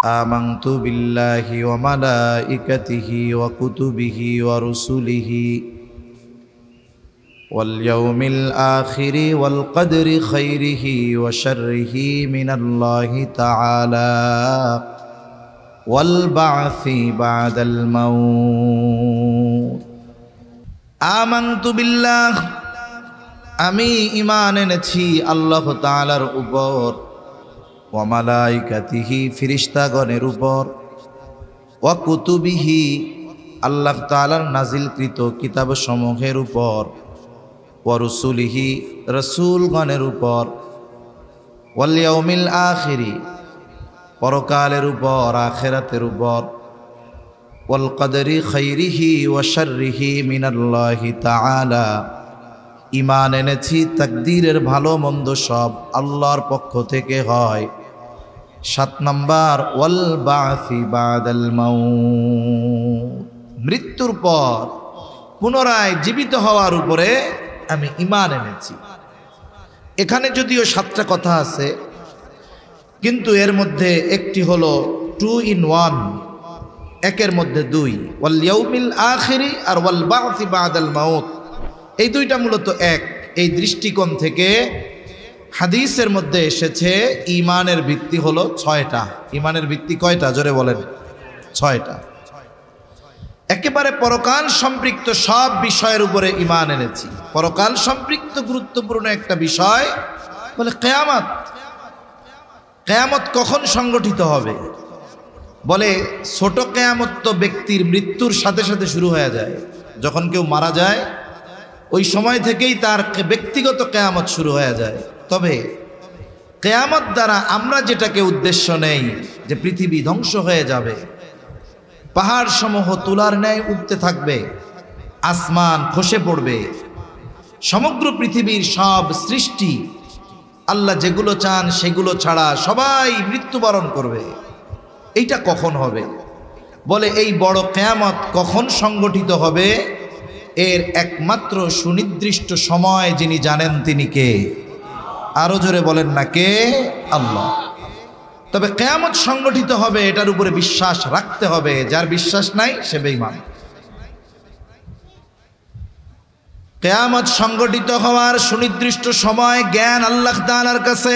آمنت بالله وملائكته وكتبه ورسله واليوم الآخر والقدر خيره وشره من الله تعالى والبعث بعد الموت آمنت بالله আমি ঈমান এনেছি আল্লাহ তাআলার উপর ওয়া মালাইকাতিহি ফেরেশতাগণের উপর ওয়া কুতুবিহি আল্লাহ তাআলার নাজিলকৃত কিতাবসমূহের উপর ওয়া রুসুলিহি রাসূলগণের উপর ওয়াল ইয়াউমিল আখিরি পরকালের উপর আখিরাতের উপর ওয়াল কদরি খাইরিহি ওয়া শাররিহি মিনাল্লাহি তাআলা ঈমান এনেছি তাকদীরের ভালো মন্দ সব আল্লাহর পক্ষ থেকে হয়। 7 নাম্বার ওয়াল বা'সি বাদাল মাউত মৃত্যুর পর পুনরায় জীবিত হওয়ার উপরে আমি ঈমান এনেছি। এখানে যদিও 7টা কথা আছে, কিন্তু এর মধ্যে একটি হলো 2 in 1, একের মধ্যে 2, ওয়াল ইয়াউমিল আখিরি আর ওয়াল বা'সি বাদাল মাউত, এই দুইটা মূলত এক। এই দৃষ্টিকোণ থেকে হাদিসের মধ্যে এসেছে ঈমানের ভিত্তি হলো 6টা। ঈমানের ভিত্তি কয়টা জোরে বলেন? 6টা। একেবারে পরকাল সম্পৃক্ত সব বিষয়ের উপরে ঈমান এনেছি। পরকাল সম্পৃক্ত গুরুত্বপূর্ণ একটা বিষয় বলে কিয়ামত। কিয়ামত কখন সংগঠিত হবে? বলে ছোট কিয়ামত তো ব্যক্তির মৃত্যুর সাথে সাথে শুরু হয়ে যায়। যখন কেউ মারা যায় ওই সময় থেকেই তার ব্যক্তিগত কিয়ামত শুরু হয়ে যায়। তবে কিয়ামত দ্বারা আমরা যেটাকে উদ্দেশ্য নেই যে পৃথিবী ধ্বংস হয়ে যাবে, পাহাড় সমূহ তুলার ন্যায় উঠতে থাকবে, আসমান খসে পড়বে, সমগ্র পৃথিবীর সব সৃষ্টি আল্লাহ যেগুলো চান সেগুলো ছাড়া সবাই মৃত্যুবরণ করবে, এইটা কখন হবে? বলে এই বড় কিয়ামত কখন সংগঠিত হবে এর একমাত্র সুনির্দিষ্ট সময় যিনি জানেন তিনি কে? আরো জোরে বলেন না কে? আল্লাহ। তবে কিয়ামত সংগঠিত হবে এটার উপরে বিশ্বাস রাখতে হবে। যার বিশ্বাস নাই সে বেঈমান। কিয়ামত সংগঠিত হওয়ার সুনির্দিষ্ট সময় জ্ঞান আল্লাহ তাআলার কাছে।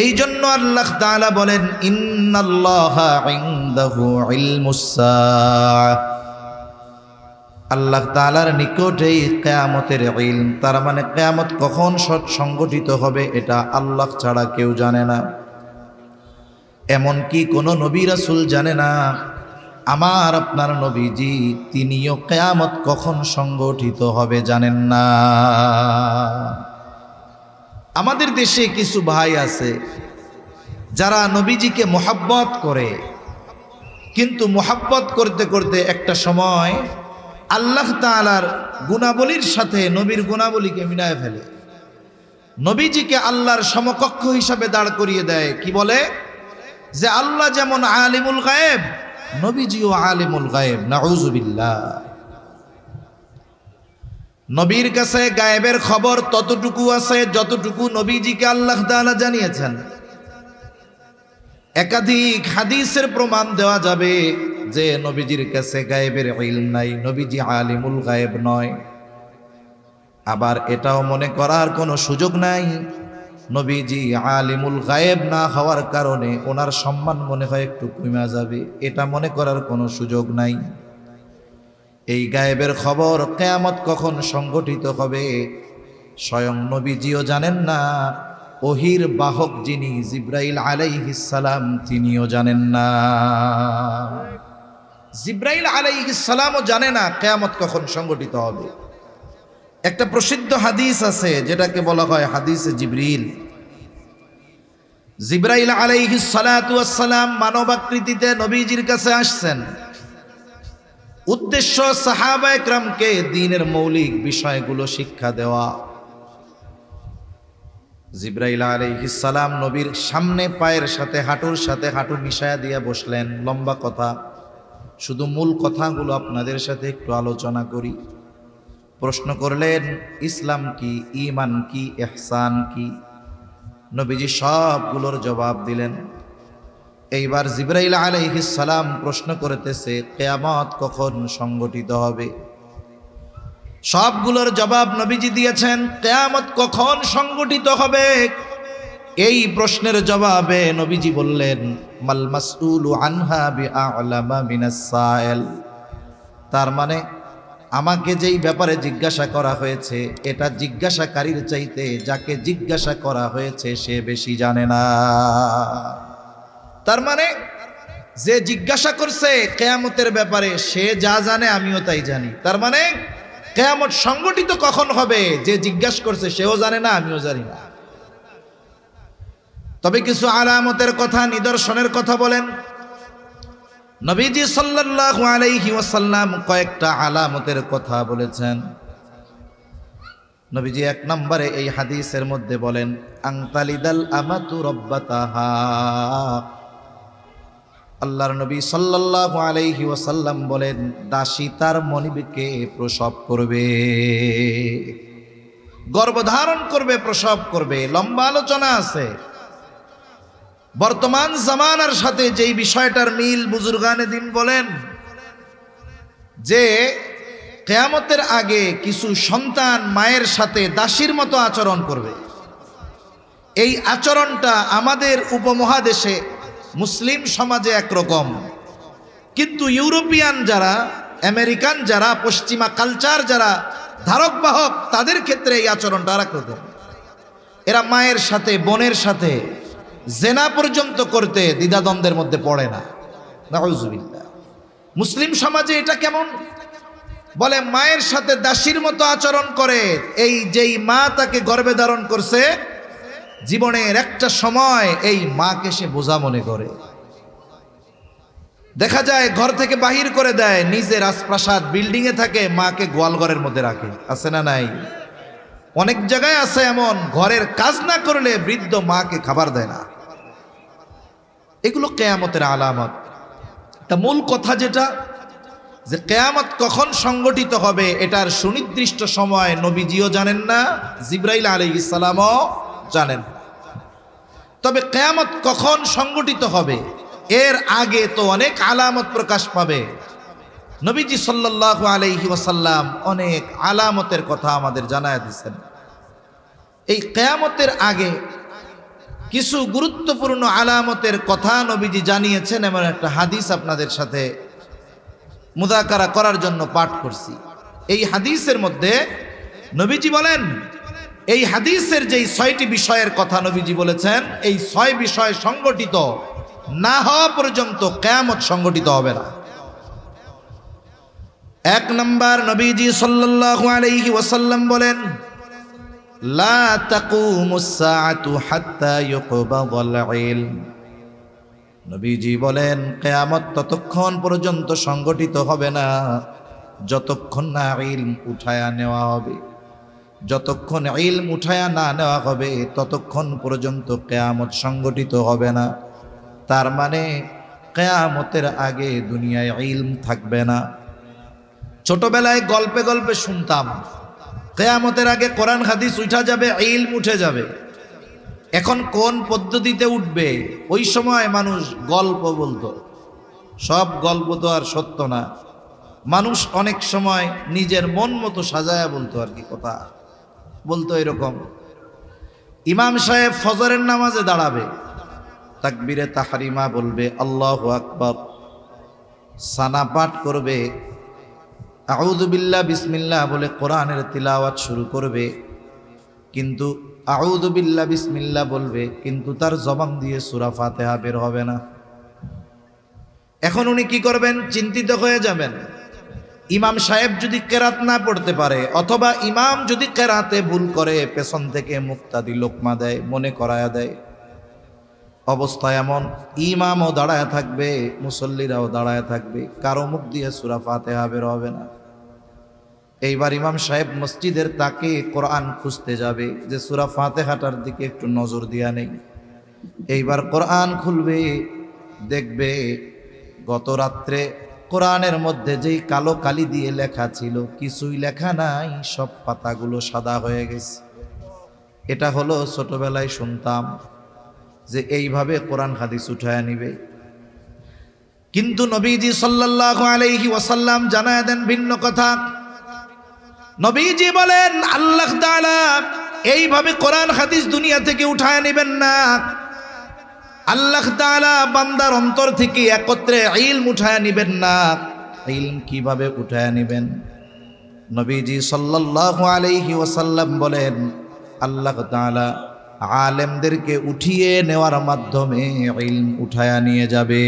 এই জন্য আল্লাহ তাআলা বলেন ইন্নাল্লাহা ইনদাহু ইলমুস সাআহ, আল্লাহ তাআলার নিকটেই কিয়ামতের ইলম। তার মানে কিয়ামত কখন সংগঠিত হবে এটা আল্লাহ ছাড়া কেউ জানে না, এমনকি কোনো নবী রাসূল জানে না। আমার আপনার নবীজি তিনিও কিয়ামত কখন সংগঠিত হবে জানেন না। আমাদের দেশে কিছু ভাই আছে যারা নবীজিকে মোহাব্বত করে, কিন্তু মোহাব্বত করতে করতে একটা সময় আল্লাহ তাআলার গুণাবলীর সাথে নবীর গুণাবলীকে মিলায় ফেলে। নবীজিকে আল্লাহর সমকক্ষ হিসাবে দাঁড় করিয়ে দেয়। কি বলে? যে আল্লাহ যেমন আলিমুল গায়েব, নবীজিও আলিমুল গায়েব। নাউযুবিল্লাহ। নবীর কাছে গায়েবের খবর ততটুকু আছে যতটুকু নবীজিকে আল্লাহ তাআলা জানিয়েছেন। একাধিক হাদিসের প্রমাণ দেওয়া যাবে যে নবীজির কাছে গায়েবের ইলম নাই, নবীজি আলিমুল গায়েব নয়। আবার এটাও মনে করার কোনো সুযোগ নাই নবীজি আলিমুল গায়েব না হওয়ার কারণে ওনার সম্মান মনে হয় একটু কমে যাবে, এটা মনে করার কোনো সুযোগ নাই। এই গায়েবের খবর কিয়ামত কখন সংগঠিত হবে স্বয়ং নবীজিও জানেন না, ওহির বাহক যিনি জিব্রাইল আলাইহিস সালাম তিনিও জানেন না। জিব্রাইল আলাইহিস সালামও জানে না কিয়ামত কখন সংগঠিত হবে। একটা প্রসিদ্ধ হাদিস আছে যেটাকে বলা হয় হাদিসে জিবরিল। জিব্রাইল আলাইহিস সালাতু ওয়াস সালাম মানবাকৃতিতে নবীজির কাছে আসছেন। উদ্দেশ্য সাহাবায়ে কেরামকে দ্বীনের মৌলিক বিষয়গুলো শিক্ষা দেওয়া। জিব্রাইল আলাইহিস সালাম নবীর সামনে পায়ের সাথে হাঁটু মিশায়া দিয়া বসলেন। লম্বা কথা, শুধু মূল কথাগুলো আপনাদের সাথে একটু আলোচনা করি। প্রশ্ন করলেন ইসলাম কি, ঈমান কি, ইহসান কি? নবীজি সবগুলোর জবাব দিলেন। এইবার জিবরাইল আলাইহিস সালাম প্রশ্ন করতেছে, কিয়ামত কখন সংগঠিত হবে? সবগুলোর জবাব নবীজি দিয়েছেন। কিয়ামত কখন সংগঠিত হবে এই প্রশ্নের জবাবে নবীজি বললেন, মাল মাসউলু আনহা বিআলামা মিনাস সাইল। তার মানে আমাকে যেই ব্যাপারে জিজ্ঞাসা করা হয়েছে, এটা জিজ্ঞাসাকারীর চাইতে যাকে জিজ্ঞাসা করা হয়েছে সে বেশি জানে না। তার মানে যে জিজ্ঞাসা করছে কিয়ামতের ব্যাপারে সে যা জানে আমিও তাই জানি। তার মানে কিয়ামত সংগঠিত কখন হবে যে জিজ্ঞাসা করছে সেও জানে না, আমিও জানি না। তবে কিছু আলামতের কথা, নিদর্শনের কথা বলেন নবীজি সাল্লাল্লাহু আলাইহি ওয়াসাল্লাম। কয়েকটা আলামতের কথা বলেছেন নবীজি। এক নম্বরে এই হাদিসের মধ্যে বলেন, আনতালিদাল আমাতু রাব্বাতাহা। আল্লাহর নবী সাল্লাল্লাহু আলাইহি ওয়াসাল্লাম বলেন, দাসী তার মনিবকে প্রসব করবে, গর্ভধারণ করবে, প্রসব করবে। লম্বা আলোচনা আছে। বর্তমান জামানার সাথে যেই বিষয়টার মিল বুজুর্গানে দিন বলেন যে কিয়ামতের আগে কিছু সন্তান মায়ের সাথে দাসীর মতো আচরণ করবে। এই আচরণটা আমাদের উপমহাদেশে মুসলিম সমাজে একরকম, কিন্তু ইউরোপিয়ান যারা, আমেরিকান যারা, পশ্চিমা কালচার যারা ধারক বাহক, তাদের ক্ষেত্রে এই আচরণটা একরকম। এরা মায়ের সাথে, বোনের সাথে জেনা পর্যন্ত করতে দ্বিধাদ্বন্দ্বের মধ্যে পড়ে না। নাউজুবিল্লাহ। মুসলিম সমাজে এটা কেমন? বলে মায়ের সাথে দাসীর মতো আচরণ করে। এই যেই মা তাকে গর্ভে ধারণ করছে, জীবনের একটা সময় এই মাকে সে বোঝা মনে করে। দেখা যায় ঘর থেকে বাহির করে দেয়, নিজে রাজপ্রাসাদ বিল্ডিংয়ে থাকে, মাকে গোয়ালঘরের মধ্যে রাখে। আছে না নাই? অনেক জায়গায় আছে এমন, ঘরের কাজ না করলে বৃদ্ধ মাকে খাবার দেয় না। এগুলো কিয়ামতের আলামত। তা মূল কথা যেটা, যে কিয়ামত কখন সংগঠিত হবে এটার সুনির্দিষ্ট সময় নবীজিও জানেন না, জিবরাইল আলাইহিস সালামও জানেন। তবে কিয়ামত কখন সংগঠিত হবে এর আগে তো অনেক আলামত প্রকাশ পাবে। নবীজি সাল্লাল্লাহু আলাইহি ওয়াসাল্লাম অনেক আলামতের কথা আমাদের জানায় দিয়েছেন। এই কিয়ামতের আগে কিছু গুরুত্বপূর্ণ আলামতের কথা নবীজি জানিয়েছেন, এমন একটা হাদিস আপনাদের সাথে মুযাকারা করার জন্য পাঠ করছি। এই হাদিসের মধ্যে নবীজি বলেন, এই হাদিসের যেই 6টি বিষয়ের কথা নবীজি বলেছেন, এই 6 বিষয় সংগঠিত না হওয়া পর্যন্ত কিয়ামত সংগঠিত হবে না। 1 নম্বর, নবীজি সাল্লাল্লাহু আলাইহি ওয়াসাল্লাম বলেন, লা তাকুমুস সাআতু হাত্তা ইউকবাদাল ইলম। নবীজি বলেন, কিয়ামত ততক্ষণ পর্যন্ত সংগঠিত হবে না যতক্ষণ না ইলম উঠায়া নেওয়া হবে। যতক্ষণ ইলম উঠায়া না নেওয়া হবে ততক্ষণ পর্যন্ত কিয়ামত সংগঠিত হবে না। তার মানে কিয়ামতের আগে দুনিয়ায় ইলম থাকবে না। ছোটবেলায় গল্পে গল্পে শুনতাম, কিয়ামতের আগে কোরআন হাদিস উঠা যাবে, ইলম উঠে যাবে। এখন কোন পদ্ধতিতে উঠবে? ওই সময় মানুষ গল্প বলতো। সব গল্প তো আর সত্য না। মানুষ অনেক সময় নিজের মন মতো সাজায়া বলতো, আর কি কথা বলতো এরকম। ইমাম সাহেব ফজরের নামাজে দাঁড়াবে, তাকবীরে তাহরিমা বলবে, আল্লাহু আকবার, সানা পাঠ করবে, আউযু বিল্লাহ বিসমিল্লাহ বলে কোরআনের তিলাওয়াত শুরু করবে। কিন্তু আউযু বিল্লাহ বিসমিল্লাহ বলবে, কিন্তু তার জবান দিয়ে সূরা ফাতিহা বের হবে না। এখন উনি কি করবেন? চিন্তিত হয়ে যাবেন। ইমাম সাহেব যদি কেরাত না পড়তে পারে, অথবা ইমাম যদি কেরাতে ভুল করে, পেছন থেকে মুক্তাদি লোকমা দেয়, মনে করায়া দেয়, অবস্থা এমন, ইমামও দাঁড়ায় থাকবে, মুসল্লিরাও দাঁড়ায় থাকবে, কারো মুখ দিয়ে সূরা ফাতিহা বের হবে না। এইবার ইমাম সাহেব মসজিদের তাকে কোরআন খুঁজতে যাবে, যে সূরা ফাতিহাটার দিকে একটু নজর দিয়া নেই। এইবার কোরআন খুলবে, দেখবে গত রাত্রে কোরআনের মধ্যে যেই কালো কালি দিয়ে লেখা ছিল কিছুই লেখা নাই, সব পাতাগুলো সাদা হয়ে গেছে। এটা হলো ছোটবেলায় শুনতাম যে এইভাবে কোরআন হাদিস উঠায় নিবে। কিন্তু নবীজি সাল্লাল্লাহু আলাইহি ওয়াসাল্লাম জানায় দেন ভিন্ন কথা। নবীজি বলেন আল্লাহ তাআলা এইভাবে কোরআন হাদিস দুনিয়া থেকে উঠায় নেবেন না। আল্লাহ তাআলা বান্দার অন্তর থেকে একত্রে ইলম উঠায় নেবেন না। ইলম কিভাবে উঠায় নেবেন? নবীজি সাল্লাল্লাহু আলাইহি ওয়াসাল্লাম বলেন আল্লাহ তাআলা আলেমদেরকে উঠিয়ে নেওয়ার মাধ্যমে ইলম উঠায়া নিয়ে যাবে।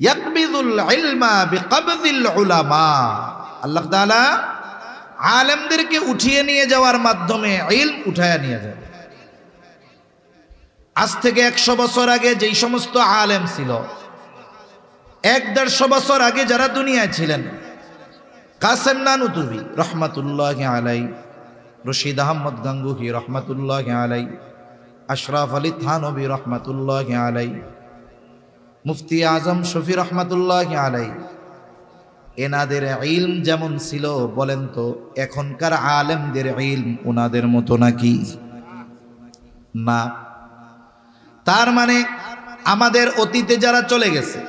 ইয়াকবিদুল ইলমা বিকবদিল উলামা। আল্লাহ তাআলা আলেমদেরকে উঠিয়ে নিয়ে যাওয়ার মাধ্যমে ইলম উঠায়া নিয়ে যাবে। আজ থেকে 100 বছর আগে যেই সমস্ত আলেম ছিল, 150 বছর আগে যারা দুনিয়ায় ছিলেন, কাসেম নানুতুবি রহমাতুল্লাহি আলাইহি, রশিদ আহমদ গাঙ্গুহি রহমাতুল্লাহি আলাইহি, আশরাফ আলী থানবী রহমাতুল্লাহি আলাইহি, মুফতি আজম শফি রহমাতুল্লাহি আলাইহি, এনাদের ইলম যেমন ছিল, বলেন তো এখনকার আলেমদের ইলম ওনাদের মতো নাকি? না। তার মানে আমাদের অতীতে যারা চলে গেছে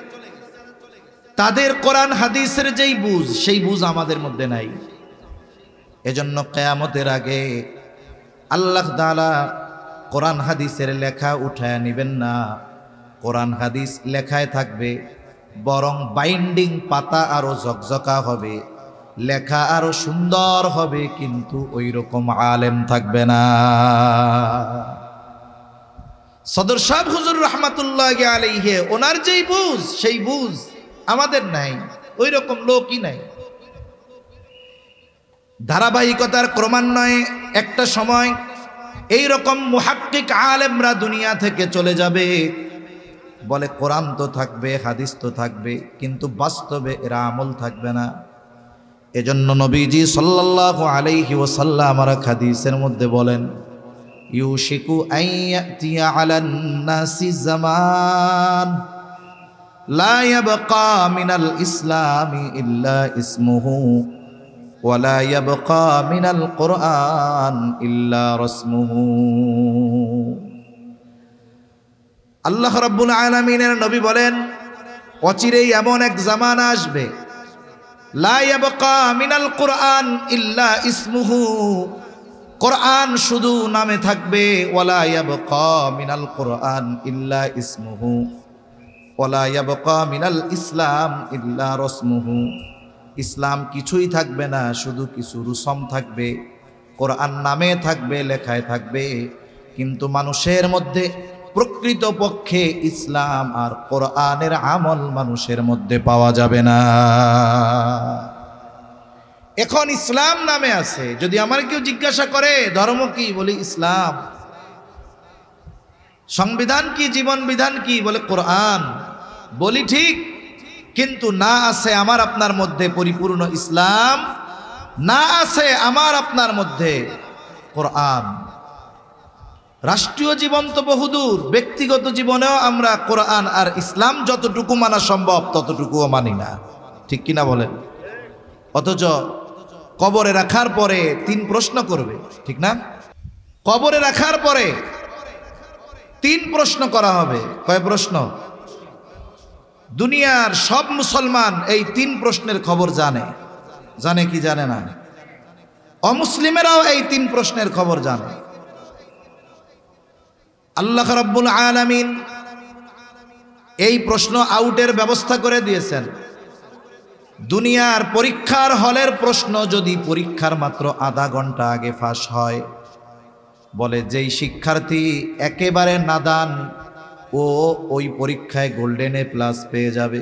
তাদের কোরআন হাদিসের যেই বুঝ, সেই বুঝ আমাদের মধ্যে নাই। এজন্য কিয়ামতের আগে আল্লাহ তাআলা কোরআন হাদিসের লেখা উঠায় নেবেন না। কোরআন হাদিস লেখায় থাকবে, বরং বাইন্ডিং পাতা আরো ঝকঝকা হবে, লেখা আরো সুন্দর হবে, কিন্তু ওই রকম আলেম থাকবে না। সদর সাহেব হুজুর রহমাতুল্লাহি আলাইহি ওনার যেই বুঝ, সেই বুঝ আমাদের নাই, ওই রকম লোকই নাই। ধারাবাহিকতার ক্রমান্বয়ে একটা সময় এই রকম মুহাক্কিক আলেমরা দুনিয়া থেকে চলে যাবে। বলে কোরআন তো থাকবে, হাদিস তো থাকবে, কিন্তু বাস্তবে এরা আমল থাকবে না। এজন্য নবীজি সাল্লাল্লাহু আলাইহি ওয়াসাল্লাম আর হাদিসের মধ্যে বলেন ইউশিকু আইয়াতিয়া আলান নাসি জামান লা ইয়াবকা মিনাল ইসলামি ইল্লা ইসমুহু ওয়া লা ইয়াবকা মিনাল কুরআন ইল্লা রাসমুহু। আল্লাহ রাব্বুল আলামিনের নবী বলেন অচিরেই এমন এক জামানা আসবে, লা ইয়াবকা মিনাল কুরআন ইল্লা ইসমুহু, কোরআন শুধু নামে থাকবে, ওয়ালা ইয়াবকা মিনাল কুরআন ইল্লা ইসমুহু ওয়ালা ইয়াবকা মিনাল ইসলাম ইল্লা রাসমুহু। ইসলাম কিছুই থাকবে না, শুধু কিছু রুসম থাকবে। কোরআন নামে থাকবে, লেখায় থাকবে, কিন্তু মানুষের মধ্যে প্রকৃতপক্ষে ইসলাম আর কোরআনের আমল মানুষের মধ্যে পাওয়া যাবে না। এখন ইসলাম নামে আছে। যদি আমার কেউ জিজ্ঞাসা করে ধর্ম কি, বলি ইসলাম। সংবিধান কি, জীবন বিধান কি, বলে কোরআন। বলি ঠিক, কিন্তু না আছে আমার আপনার মধ্যে পরিপূর্ণ ইসলাম, না আছে আমার আপনার মধ্যে কোরআন। রাষ্ট্রীয় জীবন তো বহুদূর, ব্যক্তিগত জীবনেও আমরা কোরআন আর ইসলাম যতটুকু মানা সম্ভব ততটুকুও মানি না, ঠিক কিনা বলেন? অথচ কবরে রাখার পরে 3 প্রশ্ন করবে, ঠিক না? কবরে রাখার পরে 3 প্রশ্ন করা হবে। কয় প্রশ্ন? দুনিয়ার সব মুসলমান এই 3 প্রশ্নের খবর জানে। জানে কি জানে না? অমুসলিমেরাও এই 3 প্রশ্নের খবর জানে। আল্লাহ রাব্বুল আলামিন এই প্রশ্ন আউটের ব্যবস্থা করে দিয়েছেন। দুনিয়ার পরীক্ষার হলের প্রশ্ন যদি পরীক্ষার মাত্র আধা ঘন্টা আগে ফাঁস হয়, বলে যেই শিক্ষার্থী একেবারে নাদান ও ওই পরীক্ষায় গোল্ডেন এ প্লাস পেয়ে যাবে।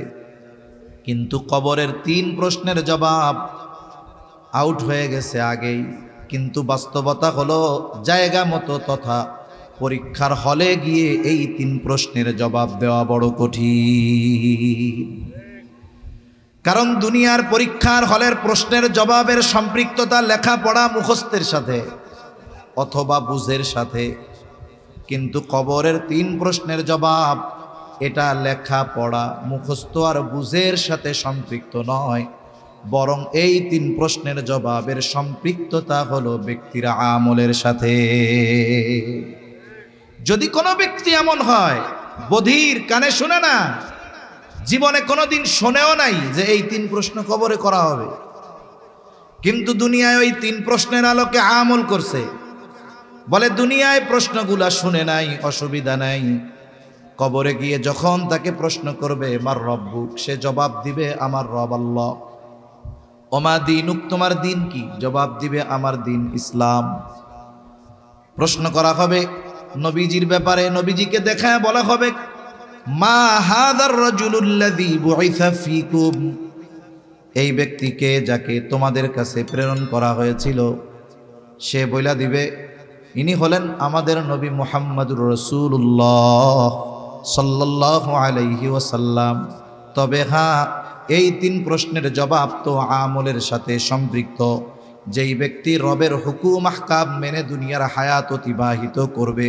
কিন্তু কবরের 3 প্রশ্নের জবাব আউট হয়ে গেছে আগেই। কিন্তু বাস্তবতা হলো জায়গা মতো তথা পরীক্ষার হলে গিয়ে এই 3 প্রশ্নের জবাব দেওয়া বড় কঠিন। কারণ দুনিয়ার পরীক্ষার হলের প্রশ্নের জবাবের সম্পৃক্ততা লেখাপড়া মুখস্থের সাথে অথবা বুঝের সাথে, কিন্তু কবরের 3 প্রশ্নের জবাব এটা লেখাপড়া মুখস্থ আর বুঝের সাথে সম্পৃক্ত নয়, বরং এই 3 প্রশ্নের জবাবের সম্পৃক্ততা হলো ব্যক্তির আমলের সাথে। যদি কোনো ব্যক্তি এমন হয় বধির, কানে শুনে না, জীবনে কোনোদিন শোনেও নাই যে এই 3 প্রশ্ন কবরে করা হবে। কিন্তু দুনিয়ায় ওই 3 প্রশ্নের আলোকে আমল করছে। বলে দুনিয়ায় প্রশ্নগুলা শুনে নাই, অসুবিধা নাই, কবরে গিয়ে যখন তাকে প্রশ্ন করবে মার রব্বুক, সে জবাব দিবে আমার রব আল্লাহ। ওমা দীনুক, তোমার দিন কি? জবাব দিবে আমার দিন ইসলাম। প্রশ্ন করা হবে নবীজির ব্যাপারে, নবীজিকে দেখায় বলা হবে মা হাদার রাজুলুল্লাযী বুইসা ফীকুম, এই ব্যক্তিকে যাকে তোমাদের কাছে প্রেরণ করা হয়েছিল। সে বইলা দিবে ইনি হলেন আমাদের নবী মুহাম্মদুর রাসূলুল্লাহ সাল্লাল্লাহু আলাইহি ওয়াসাল্লাম। তবে হ্যাঁ, এই 3 প্রশ্নের জবাব তো আমলের সাথে সম্পৃক্ত। যেই ব্যক্তি রবের হুকুম আহকাম মেনে দুনিয়ার হায়াত অতিবাহিত করবে,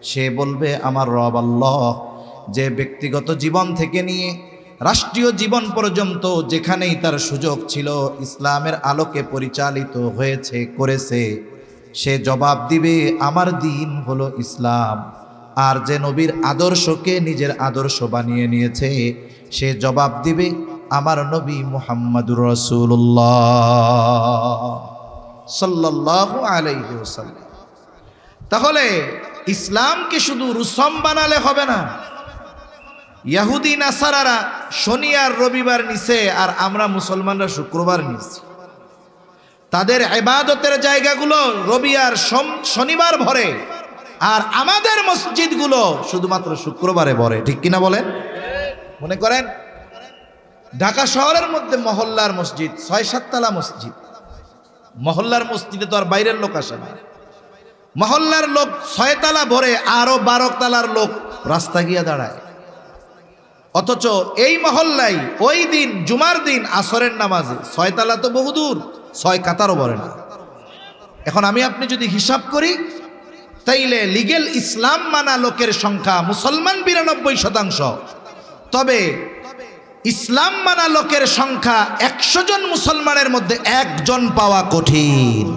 সে বলবে আমার রব আল্লাহ। যে ব্যক্তিগত জীবন থেকে নিয়ে রাষ্ট্রীয় জীবন পর্যন্ত যেখানেই তার সুযোগ ছিল ইসলামের আলোকে পরিচালিত হয়েছে, করেছে, সে জবাব দিবে আমার দিন হলো ইসলাম। আর যে নবীর আদর্শকে নিজের আদর্শ বানিয়ে নিয়েছে, সে জবাব দিবে আমার নবী মুহাম্মদুর রাসূলুল্লাহ সাল্লাল্লাহু আলাইহি ওয়াসাল্লাম। তাহলে ইসলামকে শুধু রুসম বানালে হবে না। ইহুদি নাসারারা শনি আর রবিবার নিছে, আর আমরা মুসলমানরা শুক্রবার নিছি। তাদের ইবাদতের জায়গাগুলো রবি আর শনিবার ভরে, আর আমাদের মসজিদগুলো শুধুমাত্র শুক্রবারে ভরে। ঠিক কিনা বলেন? মনে করেন ঢাকা শহরের মধ্যে মহল্লার মসজিদ 6-7 তলা মসজিদ। মহল্লার মসজিদে তো আর বাইরের লোক আসে না। মহল্লার লোক 6 তলা ভরে, আরো 12 তলার লোক রাস্তা গিয়া দাঁড়ায়। অথচ এই মহল্লায় ওই দিন জুমার দিন আসরের নামাজে 6 তলা তো বহুদূর, 6 কাতারও ভরে না। এখন আমি আপনি যদি হিসাব করি, তাইলে লিগেল ইসলাম মানা লোকের সংখ্যা মুসলমান 92%। তবে ইসলাম মানা লোকের সংখ্যা 100 জন মুসলমানের মধ্যে 1 জন পাওয়া কঠিন।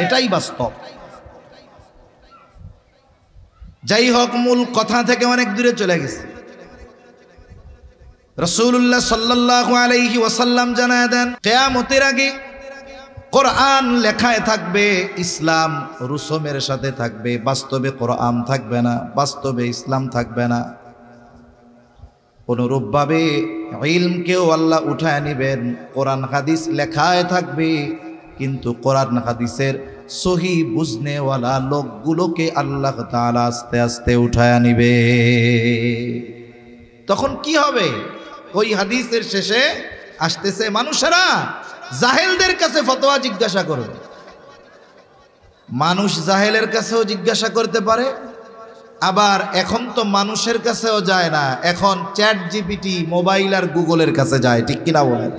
এটাই বাস্তব। যাই হোক, মূল কথা থেকে অনেক দূরে চলে গেছে। রাসূলুল্লাহ সাল্লাল্লাহু আলাইহি ওয়াসাল্লাম জানায় দেন কিয়ামতের আগে কোরআন লেখায় থাকবে, ইসলাম রুসমের সাথে থাকবে। বাস্তবে কোরআন থাকবে না, বাস্তবে ইসলাম থাকবে না। অনুরূপভাবে ইলমকেও আল্লাহ উঠায় নেবেন। কোরআন হাদিস লেখায় থাকবে, কিন্তু কোরআন হাদিসের সহি বুঝনেওয়ালা লোকগুলোকে আল্লাহ তাআলা আস্তে আস্তে উঠায় নিবে। তখন কি হবে? ওই হাদিসের শেষে আসতেছে মানুষেরা জাহেলদের কাছে ফতোয়া জিজ্ঞাসা করবে। মানুষ জাহেলের কাছেও জিজ্ঞাসা করতে পারে, আবার এখন তো মানুষের কাছেও যায় না, এখন চ্যাট জিপিটি, মোবাইল আর গুগলের কাছে যায়। ঠিক কিনা বলেন?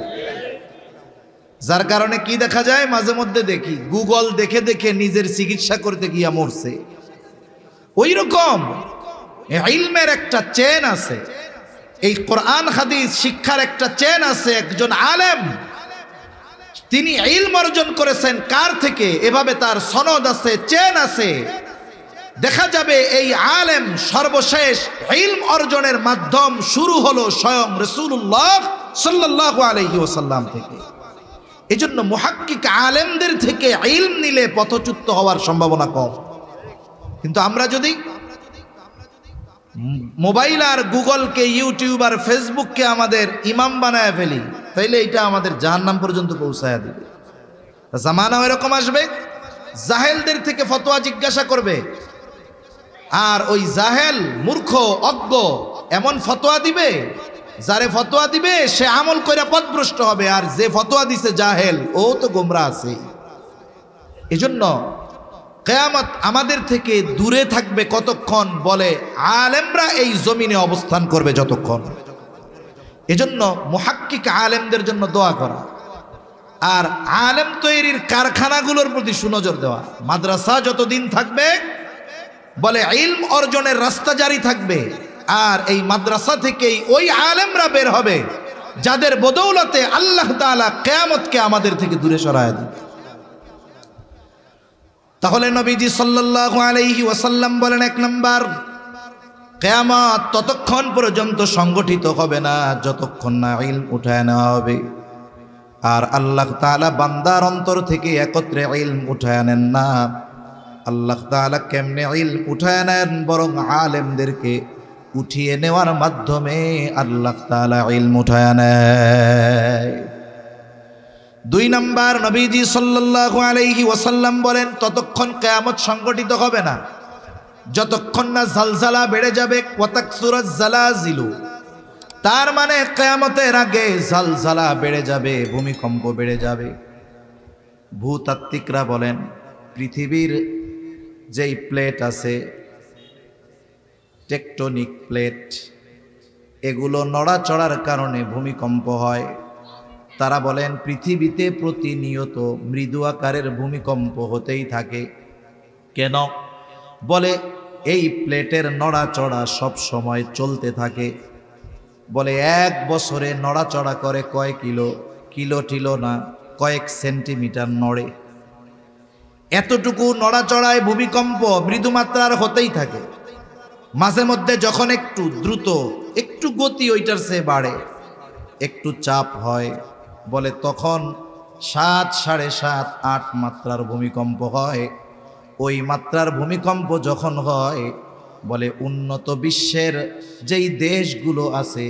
যার কারণে কি দেখা যায়, মাঝে মধ্যে দেখি গুগল দেখে দেখে নিজের চিকিৎসা করতে গিয়া মরছে। ওই রকম ইলমের একটা চেন আছে, এই কোরআন হাদিস শিক্ষার একটা চেন আছে। একজন আলেম তিনি ইলম অর্জন করেছেন কার থেকে, এভাবে তার সনদ আছে, চেন আছে। দেখা যাবে এই আলেম সর্বশেষ ইলম অর্জনের মাধ্যম শুরু হলো স্বয়ং রাসূলুল্লাহ সাল্লাল্লাহু আলাইহি ওয়াসাল্লাম থেকে। এজন্য মুহাক্কিক আলেমদের থেকে ইলম নিলে পথচ্যুত হওয়ার সম্ভাবনা কম। কিন্তু আমরা যদি মোবাইল আর গুগলকে, ইউটিউব আর ফেসবুককে আমাদের ইমাম বানায় ফেলি, তাইলে এটা আমাদের জাহান্নাম পর্যন্ত পৌঁছায়া দিবে। জামানাও এরকম আসবে, জাহেলদের থেকে ফতোয়া জিজ্ঞাসা করবে, আর ওই জাহেল মূর্খ অজ্ঞ এমন ফতোয়া দিবে, যারে ফতোয়া দিবে সে আমল করে পথভ্রষ্ট হবে, আর যে ফতোয়া দিছে জাহেল ও তো গোমরা আছে। এজন্য কিয়ামত আমাদের থেকে দূরে থাকবে কতক্ষণ? বলে আলেমরা এই জমিনে অবস্থান করবে যতক্ষণ। এজন্য মুহাক্কিক আলেমদের জন্য দোয়া করা, আর আলেম তৈরির কারখানাগুলোর প্রতি সুনজর দেওয়া। মাদ্রাসা যতদিন থাকবে বলে ইলম অর্জনের রাস্তা জারি থাকবে, আর এই মাদ্রাসা থেকেই ওই আলেমরা বের হবে যাদের বদৌলতে আল্লাহ তাআলা কিয়ামতকে আমাদের থেকে দূরে সরায় দেবে। তাহলে নবীজি সাল্লাল্লাহু আলাইহি ওয়াসাল্লাম বলেন, 1 নাম্বার কিয়ামত ততক্ষণ পর্যন্ত সংগঠিত হবে না যতক্ষণ না ইলম উঠায় নেওয়া হবে। আর আল্লাহ তাআলা বান্দার অন্তর থেকে একত্রে ইলম উঠায় নেন না। আল্লাহ তাআলা কেমনে ইলম উঠায় নেন? বরং আলেমদেরকে উঠিয়ে নেওয়ার মাধ্যমে আল্লাহ তাআলা ইলম উঠায় নেয়। 2 নাম্বার, নবীজি সাল্লাল্লাহু আলাইহি ওয়াসাল্লাম বলেন, ততক্ষণ কিয়ামত সংগঠিত হবে না যতক্ষণ না জালজালা বেড়ে যাবে। ওয়াতাকসুরাজ জালাজিলু, তার মানে কিয়ামতের আগে জালজালা বেড়ে যাবে, ভূমিকম্প বেড়ে যাবে। ভূতাত্ত্বিকরা বলেন পৃথিবীর যেই প্লেট আছে, টেকটনিক প্লেট, এগুলো নড়াচড়ার কারণে ভূমিকম্প হয়। তারা বলেন পৃথিবীতে প্রতিনিয়ত মৃদু আকারের ভূমিকম্প হতেই থাকে। কেন? বলে এই প্লেটের নড়াচড়া সব সময় চলতে থাকে। বলে 1 বছরে নড়াচড়া করে কয় কিলো, কিলো টিলো না, কয়েক সেন্টিমিটার নড়ে। এতটুকু নড়াচড়ায় ভূমিকম্প মৃদুমাত্রার হতেই থাকে। মাঝে মধ্যে যখন একটু দ্রুত, একটু গতি ওইটার চেয়ে বাড়ে, একটু চাপ হয়, বলে তখন 7, 7.5, 8 মাত্রার ভূমিকম্প হয়। ওই মাত্রার ভূমিকম্প যখন হয়, বলে উন্নত বিশ্বের যেই দেশগুলো আছে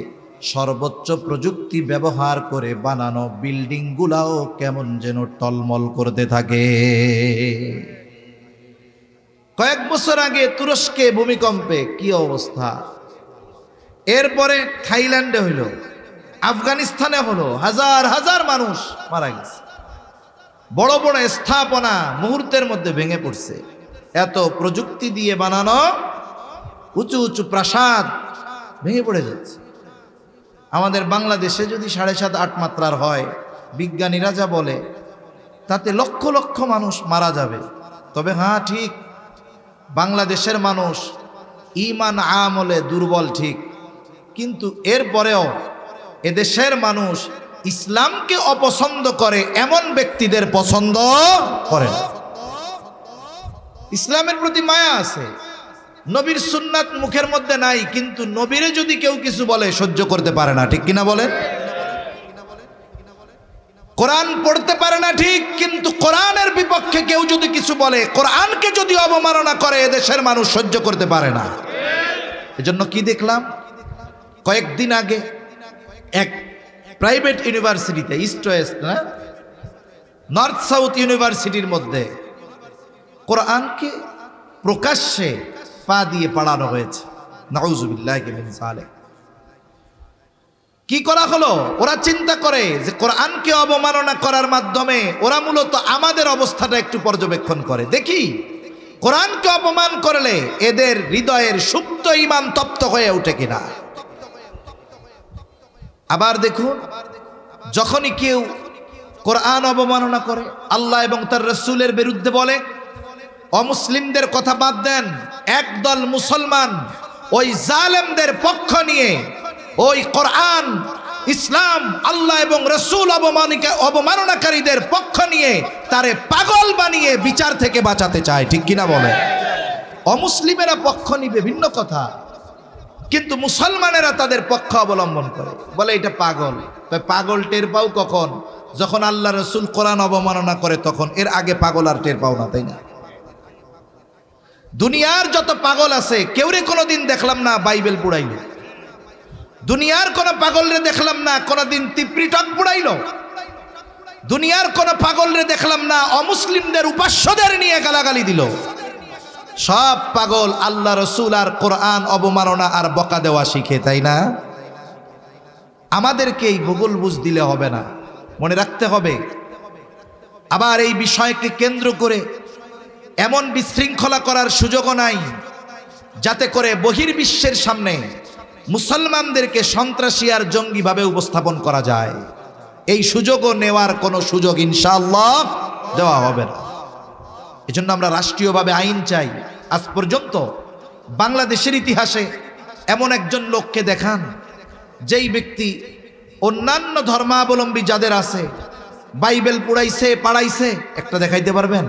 সর্বোচ্চ প্রযুক্তি ব্যবহার করে বানানো বিল্ডিংগুলাও কেমন যেন টলমল করতে থাকে। কয়েক বছর আগে তুরস্কে ভূমিকম্পে কি অবস্থা, এরপরে থাইল্যান্ডে হইল, আফগানিস্তানে হলো, হাজার হাজার মানুষ মারা গেছে। বড় বড় স্থাপনা মুহূর্তের মধ্যে ভেঙে পড়ছে। এত প্রযুক্তি দিয়ে বানানো উঁচু উঁচু প্রাসাদ ভেঙে পড়ে যাচ্ছে। আমাদের বাংলাদেশে যদি 7.5, 8 মাত্রার হয়, বিজ্ঞানীরা যা বলে তাতে লক্ষ লক্ষ মানুষ মারা যাবে। তবে হ্যাঁ, ঠিক, বাংলাদেশের মানুষ ঈমান আমলে দুর্বল ঠিক, কিন্তু এরপরেও এদেশের মানুষ ইসলামকে অপছন্দ করে এমন ব্যক্তিদের পছন্দ করে না। ইসলামের প্রতি মায়া আছে, নবীর সুন্নাত মুখের মধ্যে নাই, কিন্তু নবীরে যদি কেউ কিছু বলে সহ্য করতে পারে না, ঠিক কিনা বলেন? কোরআন পড়তে পারে না ঠিক, কিন্তু কোরআনের বিপক্ষে কেউ যদি কিছু বলে, কোরআনকে যদি অবমাননা করে, এদেশের মানুষ সহ্য করতে পারে না। এজন্য কি দেখলাম কয়েকদিন আগে এক প্রাইভেট ইউনিভার্সিটিতে, ইস্ট ওয়েস্ট না, নর্থ সাউথ ইউনিভার্সিটির মধ্যে কোরআনকে প্রকাশ্যে পা দিয়ে পড়ানো হয়েছে। নাউযুবিল্লাহি মিন যালিক। কি করা হলো? ওরা চিন্তা করে যে কোরআনকে অবমাননা করার মাধ্যমে ওরা মূলত আমাদের অবস্থাটা একটু পর্যবেক্ষণ করে, দেখি কোরআনকে অপমান করলে এদের হৃদয়ের সুপ্ত ঈমান তপ্ত হয়ে ওঠে কিনা। আবার দেখুন, যখনই কেউ কোরআন অবমাননা করে, আল্লাহ এবং তার রাসূলের বিরুদ্ধে বলে, অমুসলিমদের কথা বাদ দেন, একদল মুসলমান ওই জালেমদের পক্ষ নিয়ে ওই কোরআন, ইসলাম, আল্লাহ এবং রাসূল অবমাননাকারীদের পক্ষ নিয়ে তারে পাগল বানিয়ে বিচার থেকে বাঁচাতে চায়, ঠিক কিনা বলে? অমুসলিমেরা পক্ষ নিবে ভিন্ন কথা, কিন্তু মুসলমানেরা তাদের পক্ষ অবলম্বন করে, বলে এটা পাগল। তাই পাগল টের পাও কখন? যখন আল্লাহ রাসূল কোরআন অবমাননা করে তখন। এর আগে পাগল আর টের পাও না, তাই না? দুনিয়ার যত পাগল আছে কেউরে কোনোদিন দেখলাম না বাইবেল পুড়াইল, দুনিয়ার কোন পাগলরে দেখলাম না কোনোদিন ত্রিপিটক পুড়াইল, দুনিয়ার কোন পাগলরে দেখলাম না অমুসলিমদের উপাস্যদের নিয়ে গালাগালি দিল। সব পাগল আল্লাহ রাসূল আর কোরআন অবমাননা আর বকা দেওয়া শিখে, তাই না? আমাদেরকে এই ভূগোল বুঝ দিলে হবে না, মনে রাখতে হবে। আবার এই বিষয়কে কেন্দ্র করে এমন বিশৃঙ্খলা করার সুযোগও নাই যাতে করে বহির্বিশ্বের সামনে মুসলমানদেরকে সন্ত্রাসী আর জঙ্গিভাবে উপস্থাপন করা যায়। এই সুযোগও নেওয়ার কোনো সুযোগ ইনশাআল্লাহ দেওয়া হবে না। এজন্য আমরা রাষ্ট্রীয়ভাবে আইন চাই। আজ পর্যন্ত বাংলাদেশের ইতিহাসে এমন একজন লোককে দেখান যেই ব্যক্তি অন্যান্য ধর্মাবলম্বী যাদের আছে বাইবেল পুড়াইছে, পাড়াইছে, একটা দেখাইতে পারবেন?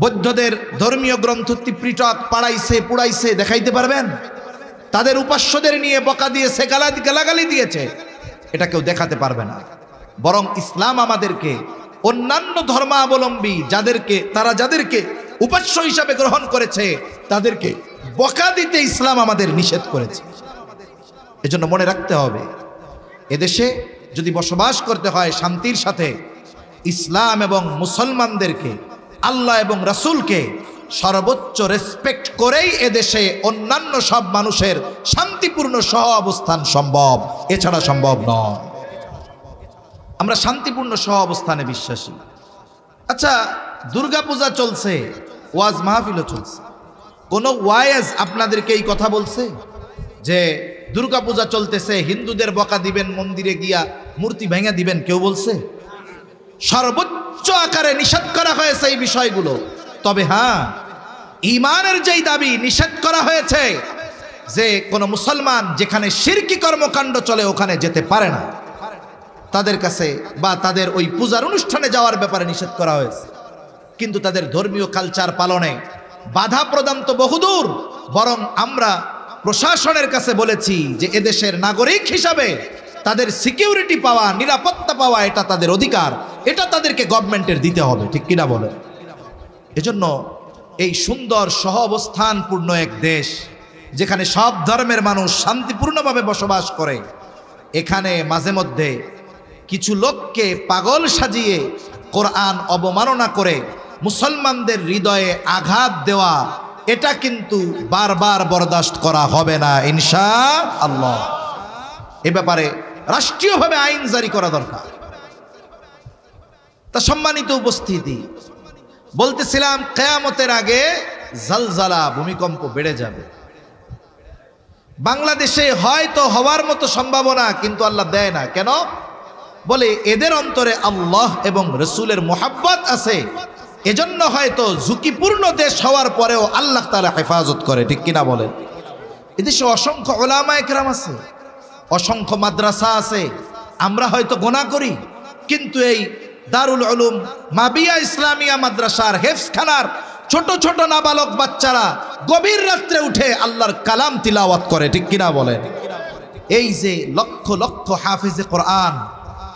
বৌদ্ধদের ধর্মীয় গ্রন্থ ত্রিপিটক পাড়াইছে, পুড়াইছে, দেখাইতে পারবেন? তাদের উপাস্যদের নিয়ে বকা দিয়েছে, গালাগালি দিয়েছে, এটা কেউ দেখাতে পারবে না। বরং ইসলাম আমাদেরকে অন্যান্য ধর্মাবলম্বী যাদেরকে উপাস্য হিসাবে গ্রহণ করেছে তাদেরকে বকা দিতে ইসলাম আমাদের নিষেধ করেছে। এজন্য মনে রাখতে হবে, এদেশে যদি বসবাস করতে হয় শান্তির সাথে, ইসলাম এবং মুসলমানদেরকে, আল্লাহ এবং রাসূলকে সর্বোচ্চ রেসপেক্ট করেই এদেশে অন্যান্য সব মানুষের শান্তিপূর্ণ সহ অবস্থান সম্ভব, এছাড়া সম্ভব নয়। আমরা শান্তিপূর্ণ সহ অবস্থানে বিশ্বাসী। আচ্ছা, দুর্গাপূজা চলছে, ওয়াজ মাহফিলও চলছে, কোন ওয়াইজ আপনাদেরকে এই কথা বলছে যে দুর্গাপূজা চলতেছে, হিন্দুদের বকা দিবেন, মন্দিরে গিয়া মূর্তি ভেঙে দিবেন? কেউ বলছে? সর্বোচ্চ আকারে নিষেধ করা হয়েছে এই বিষয়গুলো। তবে হ্যাঁ, ঈমানের যেই দাবি নিষেধ করা হয়েছে যে কোন মুসলমান যেখানে শিরকি কর্মকাণ্ড চলে ওখানে যেতে পারে না, তাদের কাছে বা তাদের ওই পূজার অনুষ্ঠানে যাওয়ার ব্যাপারে নিষেধ করা হয়েছে। কিন্তু তাদের ধর্মীয় কালচার পালনে বাধা প্রদান তো বহুদূর। বরং আমরা প্রশাসনের কাছে বলেছি যে এদেশের নাগরিক হিসাবে তাদের সিকিউরিটি পাওয়া, নিরাপত্তা পাওয়া, এটা তাদের অধিকার, এটা তাদেরকে গভর্নমেন্টের দিতে হবে, ঠিক কিনা বলেন? এজন্য এই সুন্দর সহ অবস্থানপূর্ণ এক দেশ যেখানে সব ধর্মের মানুষ শান্তিপূর্ণভাবে বসবাস করে, এখানে মাঝে মধ্যে কিছু লোককে পাগল সাজিয়ে কোরআন অবমাননা করে মুসলমানদের হৃদয়ে আঘাত দেওয়া, এটা কিন্তু বারবার বরদাস্ত করা হবে না ইনশাআল্লাহ। এ ব্যাপারে রাষ্ট্রীয়ভাবে আইন জারি করা দরকার। তা সম্মানিত উপস্থিতি, বলতেছিলাম কিয়ামতের আগে জালজালা, ভূমিকম্প বেড়ে যাবে। বাংলাদেশে হয়তো হওয়ার মতো সম্ভাবনা, কিন্তু আল্লাহ দেয় না কেন? বলে এদের অন্তরে আল্লাহ এবং রসুলের মোহাব্বত আছে, এজন্য হয়তো ঝুঁকিপূর্ণ দেশ হওয়ার পরেও আল্লাহ তাআলা হেফাজত করে, ঠিক কিনা বলেন? এদেশে অসংখ্য উলামায়ে কেরাম আছে, অসংখ্য মাদ্রাসা আছে, আমরা হয়তো গোনা করি, কিন্তু এই দারুল উলুম মাবিয়া ইসলামিয়া মাদ্রাসার হেফজখানার ছোট ছোট নাবালক বাচ্চারা গভীর রাত্রে উঠে আল্লাহর কালাম তিলাওয়াত করে, ঠিক কিনা বলেন? এই যে লক্ষ লক্ষ হাফিজে কোরআন,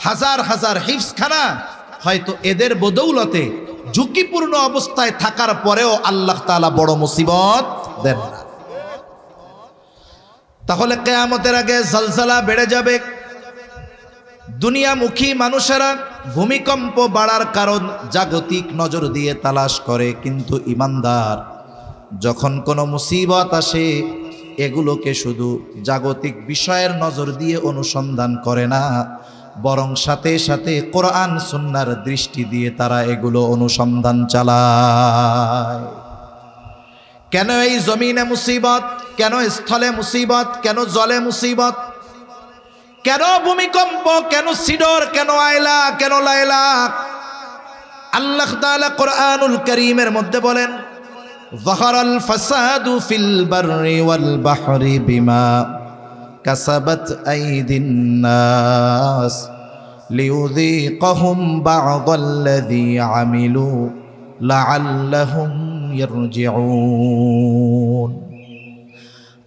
হাজার হাজার হিফজখানা, হয়তো এদের বদৌলতে ঝুঁকিপূর্ণ অবস্থায় থাকার পরেও আল্লাহ তাআলা বড় মুসিবত দেন না। তাহলে কিয়ামতের আগে জালজালা বেড়ে যাবে। দুনিয়ামুখী মানুষেরা ভূমিকম্প বাড়ার কারণ জাগতিক নজর দিয়ে তালাশ করে, কিন্তু ঈমানদার যখন কোনো মুসিবত আসে এগুলোকে শুধু জাগতিক বিষয়ের নজর দিয়ে অনুসন্ধান করে না, বরং সাথে সাথে কোরআন সুন্নাহর দৃষ্টি দিয়ে তারা এগুলো অনুসন্ধান চালায়। কেন এই জমিনে মুসিবত, কেন স্থলে মুসিবত, কেন জলে মুসিবত, কেন ভূমিকম্প, কেন সিডর, কেন আয়লা, কেন লায়লা? আল্লাহ তাআলা কোরআনুল কারীমের মধ্যে বলেন, যাহারাল ফাসাদু ফিল বাররি ওয়াল বাহরি বিমা কাসাবাত আইদিন নাস লিয়ুযীকাহুম বা'দাল্লাযী আমিলু লাআল্লাহুম ইয়ারজিউন।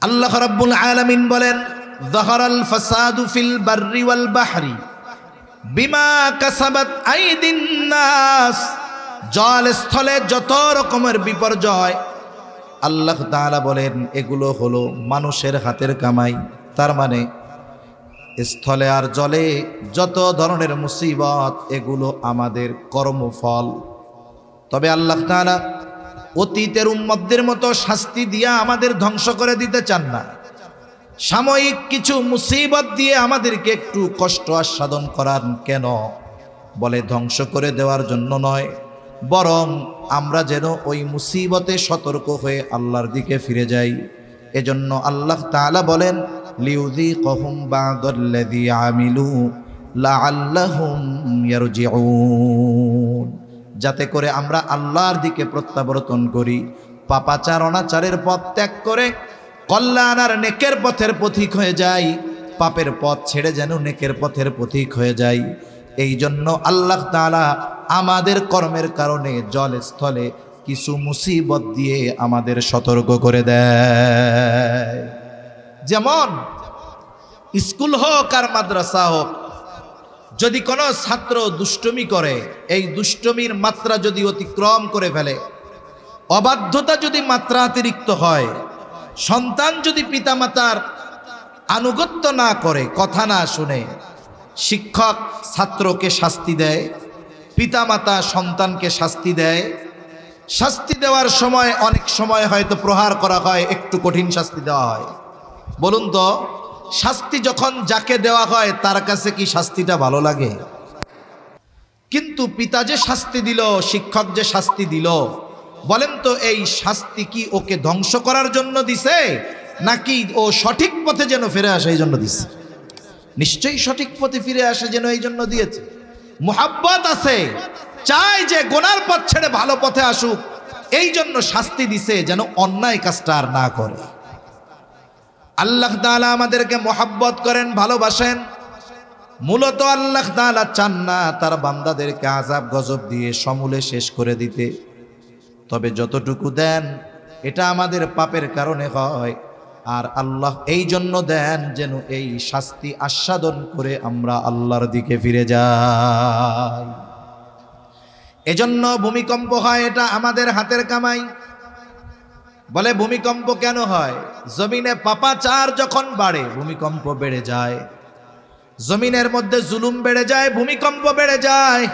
আল্লাহ রাব্বুল আলামিন বলেন, যাহারাল ফাসাদু ফিল বাররি ওয়াল বাহরি বিমা কাসাবাত আইদিন নাস। জল স্থলে যত রকমের বিপর্যয়, আল্লাহ তাআলা বলেন এগুলো হলো মানুষের হাতের কামাই। তার মানে স্থলে আর জলে যত ধরনের মুসিবত, এগুলো আমাদের কর্মফল। তবে আল্লাহ তাআলা অতীতের উম্মতদের মতো শাস্তি দিয়া আমাদের ধ্বংস করে দিতে চান না। সাময়িক কিছু মুসিবত দিয়ে আমাদেরকে একটু কষ্ট আস্বাদন করান কেন? বলে ধ্বংস করে দেওয়ার জন্য নয়, বরং আমরা যেন ওই মুসিবতে সতর্ক হয়ে আল্লাহর দিকে ফিরে যাই। এজন্য আল্লাহ তাআলা বলেন, লিয়ুযীকাহুম বা'দাল্লাযী আমিলু লাআল্লাহুম ইয়ারজিউন, যাতে করে আমরা আল্লাহর দিকে প্রত্যাবর্তন করি, পাপাচার অনাচারের পথ ত্যাগ করে কল্যাণ আর নেকের পথের পথিক হয়ে যাই, পাপের পথ ছেড়ে যেন নেকের পথের পথিক হয়ে যাই। এই জন্য আল্লাহ তাআলা আমাদের কর্মের কারণে জল স্থলে কিছু মুসিবত দিয়ে আমাদের সতর্ক করে দেয়। যেমন স্কুল হোক আর মাদ্রাসা হোক, যদি কোনো ছাত্র দুষ্টুমি করে, এই দুষ্টুমির মাত্রা যদি অতিক্রম করে ফেলে, অবাধ্যতা যদি মাত্রাতিরিক্ত হয়, সন্তান যদি পিতামাতার আনুগত্য না করে, কথা না শুনে, শিক্ষক ছাত্রকে শাস্তি দেয়, পিতামাতা সন্তানকে শাস্তি দেয়, শাস্তি দেওয়ার সময় অনেক সময় হয়তো প্রহার করা হয়, একটু কঠিন শাস্তি দেওয়া হয়। বলুন তো, শাস্তি যখন যাকে দেওয়া হয় তার কাছে কি শাস্তিটা ভালো লাগে? কিন্তু পিতা যে শাস্তি দিল, শিক্ষক যে শাস্তি দিল, বলেন তো এই শাস্তি কি ওকে ধ্বংস করার জন্য দিছে, নাকি ও সঠিক পথে যেন ফিরে আসে এই জন্য দিছে? নিশ্চয়ই সঠিক পথে ফিরে আসে যেন এই জন্য দিয়েছে। মুহাব্বত আছে, চায় যে গোনার পথ ছেড়ে ভালো পথে আসুক, এই জন্য শাস্তি দিছে যেন অন্যায় কাজটা আর না করে। আল্লাহ তাআলা আমাদেরকে মুহাব্বত করেন, ভালোবাসেন। মূলত আল্লাহ তাআলা চান না তার বান্দাদেরকে আযাব গজব দিয়ে সমূলে শেষ করে দিতে, তবে যতটুকু দেন এটা আমাদের পাপের কারণে হয়, আর আল্লাহ এই জন্য দেন যেন এই শাস্তি আস্বাদন করে আমরা আল্লাহর দিকে ফিরে যাই। এজন্য ভূমিকম্প হয়, এটা আমাদের হাতের কামাই। বলে ভূমিকম্প কেন হয়? জমিনে পাপাচার যখন বাড়ে ভূমিকম্প বেড়ে যায়, জমিনের মধ্যে জুলুম বেড়ে যায়, ভূমিকম্প বেড়ে যায়।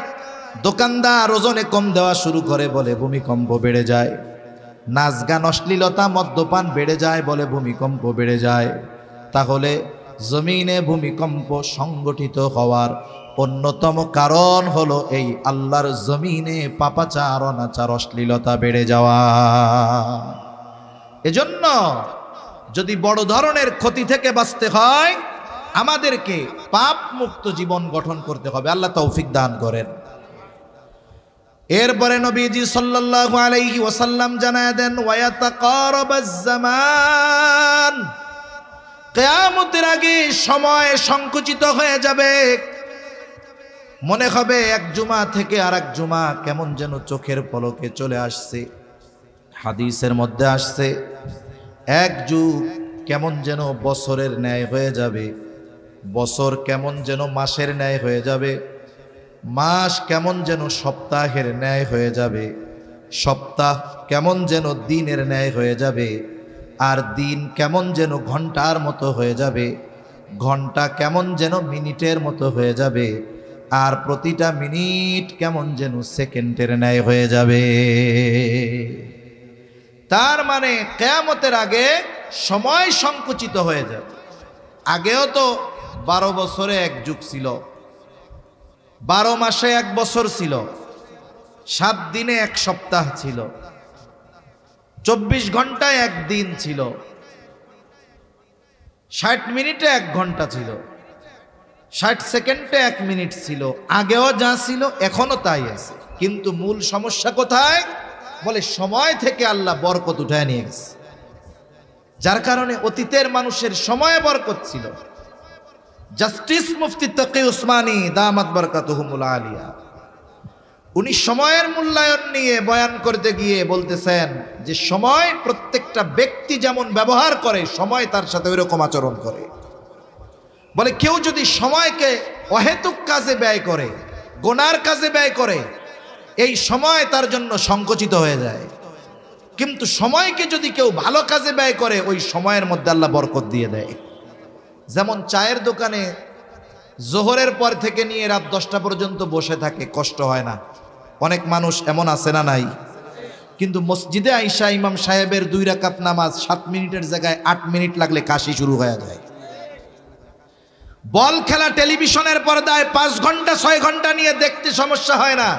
দোকানদার ওজনে কম দেওয়া শুরু করে, বলে ভূমিকম্প বেড়ে যায়। নাচ গান অশ্লীলতা মদ্যপান বেড়ে যায়, বলে ভূমিকম্প বেড়ে যায়। তাহলে জমিনে ভূমিকম্প সংগঠিত হওয়ার অন্যতম কারণ হলো এই আল্লাহর জমিনে পাপাচার অনাচার অশ্লীলতা বেড়ে যাওয়া। এজন্য যদি বড় ধরনের ক্ষতি থেকে বাঁচতে হয়, আমাদেরকে পাপ মুক্ত জীবন গঠন করতে হবে। আল্লাহ তৌফিক দান করেন। এরপরে নবীজি সাল্লাল্লাহু আলাইহি ওয়াসাল্লাম জানায় দেন, ওয়ায়াতাকারাবাজ জামান, কিয়ামতের আগে সময় সংকুচিত হয়ে যাবে। মনে হবে এক জুমা থেকে আরেক জুমা কেমন যেন চোখের পলকে চলে আসছে। হাদিসের মধ্যে আসছে, এক যুগ কেমন যেন বছরের ন্যায় হয়ে যাবে, বছর কেমন যেন মাসের ন্যায় হয়ে যাবে, মাস কেমন যেন সপ্তাহের ন্যায় হয়ে যাবে, সপ্তাহ কেমন যেন দিনের ন্যায় হয়ে যাবে, আর দিন কেমন যেন ঘন্টার মতো হয়ে যাবে, ঘন্টা কেমন যেন মিনিটের মতো হয়ে যাবে, আর প্রতিটা মিনিট কেমন যেন সেকেন্ডের ন্যায় হয়ে যাবে। তার মানে কিয়ামতের আগে সময় সংকুচিত হয়ে যাবে। আগেও তো 12 বছরে এক যুগ ছিল, 12 মাসে এক বছর ছিল, 7 দিনে এক সপ্তাহ ছিল, 24 ঘন্টায় এক দিন ছিল, 60 মিনিটে এক ঘন্টা ছিল, 60 সেকেন্ডে এক মিনিট ছিল। আগেও যা ছিল এখনো তাই আছে, কিন্তু মূল সমস্যা কোথায়? বলে সময় থেকে আল্লাহ বরকত উঠায় নিয়ে গেছে, যার কারণে অতীতের মানুষের সময়ে বরকত ছিল। জাস্টিস মুফতি তাকি উসমানী দামাত বরকাতুহুমুল আলিয়া, উনি সময়ের মূল্যায়ন নিয়ে বয়ান করতে গিয়ে বলতেছেন যে সময় প্রত্যেকটা ব্যক্তি যেমন ব্যবহার করে, সময় তার সাথে ওই রকম আচরণ করে। বলে কেউ যদি সময়কে অহেতুক কাজে ব্যয় করে, গোনার কাজে ব্যয় করে, এই সময় তার জন্য সংকুচিত হয়ে যায়। কিন্তু সময়কে যদি কেউ ভালো কাজে ব্যয় করে, ওই সময়ের মধ্যে আল্লাহ বরকত দিয়ে দেয়। যেমন চায়ের দোকানে জোহরের পর থেকে নিয়ে রাত 10টা পর্যন্ত বসে থাকে, কষ্ট হয় না। অনেক মানুষ এমন আছে না নাই? কিন্তু মসজিদে আইসা ইমাম সাহেবের 2 রাকাত নামাজ 7 মিনিটের জায়গায় 8 মিনিট লাগলে কাশি শুরু হয়ে যায়। বল খেলা টেলিভিশনের পর্দায় 5 ঘন্টা 6 ঘন্টা নিয়ে দেখতে সমস্যা হয় না,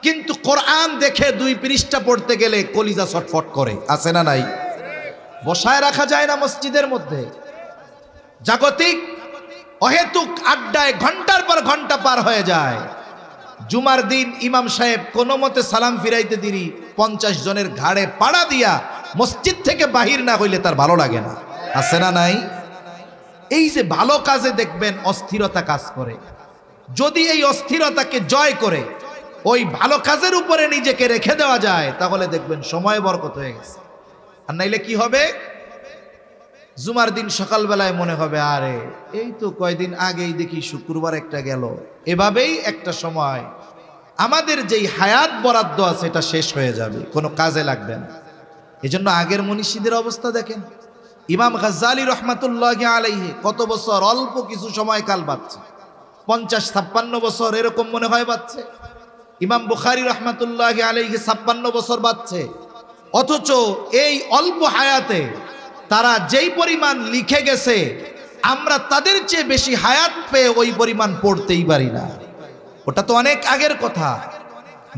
কিন্তু কোরআন দেখে 2 পৃষ্ঠা পড়তে গেলে কলিজা ছটফট করে, আছে না নাই? বসায় রাখা যায় না মসজিদের মধ্যে। জাগতিক অহেতুক আড্ডায় ঘন্টার পর ঘন্টা পার হয়ে যায়। জুমার দিন ইমাম সাহেব কোনো মতে সালাম ফিরাইতে দিরি 50 জনের ঘাড়ে পাড়া দিয়া মসজিদ থেকে বাহির না হইলে তার ভালো লাগে না, আছে না নাই? এই যে ভালো কাজে দেখবেন অস্থিরতা কাজ করে, যদি এই অস্থিরতাকে জয় করে ওই ভালো কাজের উপরে নিজেকে রেখে দেওয়া যায়, তাহলে দেখবেন সময় বরকত হয়ে গেছে। আর নাইলে কি হবে? জুমার দিন সকালবেলায় মনে হবে আরে এই তো কয়দিন আগেই দেখি শুক্রবার একটা গেল। এভাবেই একটা সময় আমাদের যেই হায়াত বরাদ্দ আছে এটা শেষ হয়ে যাবে, কোনো কাজে লাগবে না। এজন্য আগের মনীষীদের অবস্থা দেখেন। ইমাম গাজ্জালী রহমাতুল্লাহি আলাইহি কত বছর, অল্প কিছু সময়কাল বাঁচছে, 50-56 বছর এরকম মনে হয় বাঁচছে। ইমাম বুখারী রহমাতুল্লাহি আলাইহি 56 বছর বাঁচছে। অথচ এই অল্প হায়াতে তারা যেই পরিমাণ লিখে গেছে, আমরা তাদের চেয়ে বেশি হায়াত পেয়ে ওই পরিমাণ পড়তেই পারি না। ওটা তো অনেক আগের কথা।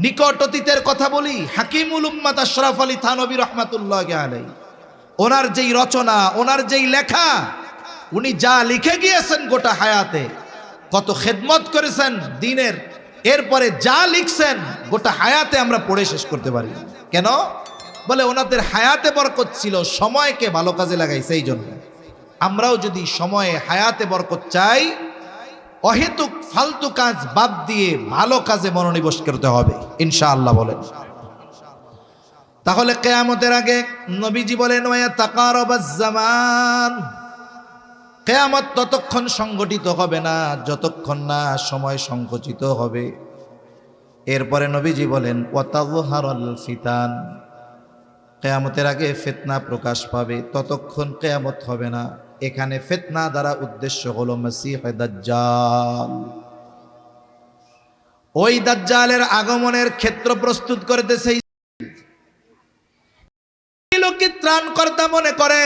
নিকট অতীতের কথা বলি, হাকিমুল উম্মাত আশরাফ আলী থানভী রহমাতুল্লাহি আলাইহি, ওনার যেই রচনা, ওনার যেই লেখা, উনি যা লিখে গিয়েছেন গোটা হায়াতে, কত খেদমত করেছেন দ্বীনের, এরপরে যা লিখছেন গোটা হায়াতে আমরা পড়ে শেষ করতে পারি না। কেন? বলে ওনাদের হায়াতে বরকত ছিল, সময়কে ভালো কাজে লাগাইছে। এই জন্য আমরাও যদি সময়ে হায়াতে বরকত চাই, অহেতুক ফালতু কাজ বাদ দিয়ে ভালো কাজে মনোনিবেশ করতে হবে ইনশাআল্লাহ। বলেন তাহলে কিয়ামতের আগে নবীজি বলেন ওয়া তাকারাবাজ জামান, কিয়ামত ততক্ষণ সংগঠিত হবে না যতক্ষণ না সময় সংকুচিত হবে। এরপরে নবীজি বলেন ওয়া তাযহারুল ফিতান, কিয়ামতের আগে ফিতনা প্রকাশ পাবে, ততক্ষণ কিয়ামত হবে না। এখানে ফিতনা দ্বারা উদ্দেশ্য হলো মসিহ দাজ্জাল। ওই দাজ্জালের আগমনের ক্ষেত্র প্রস্তুত করতেছে লোকে ত্রাণকর্তা মনে করে,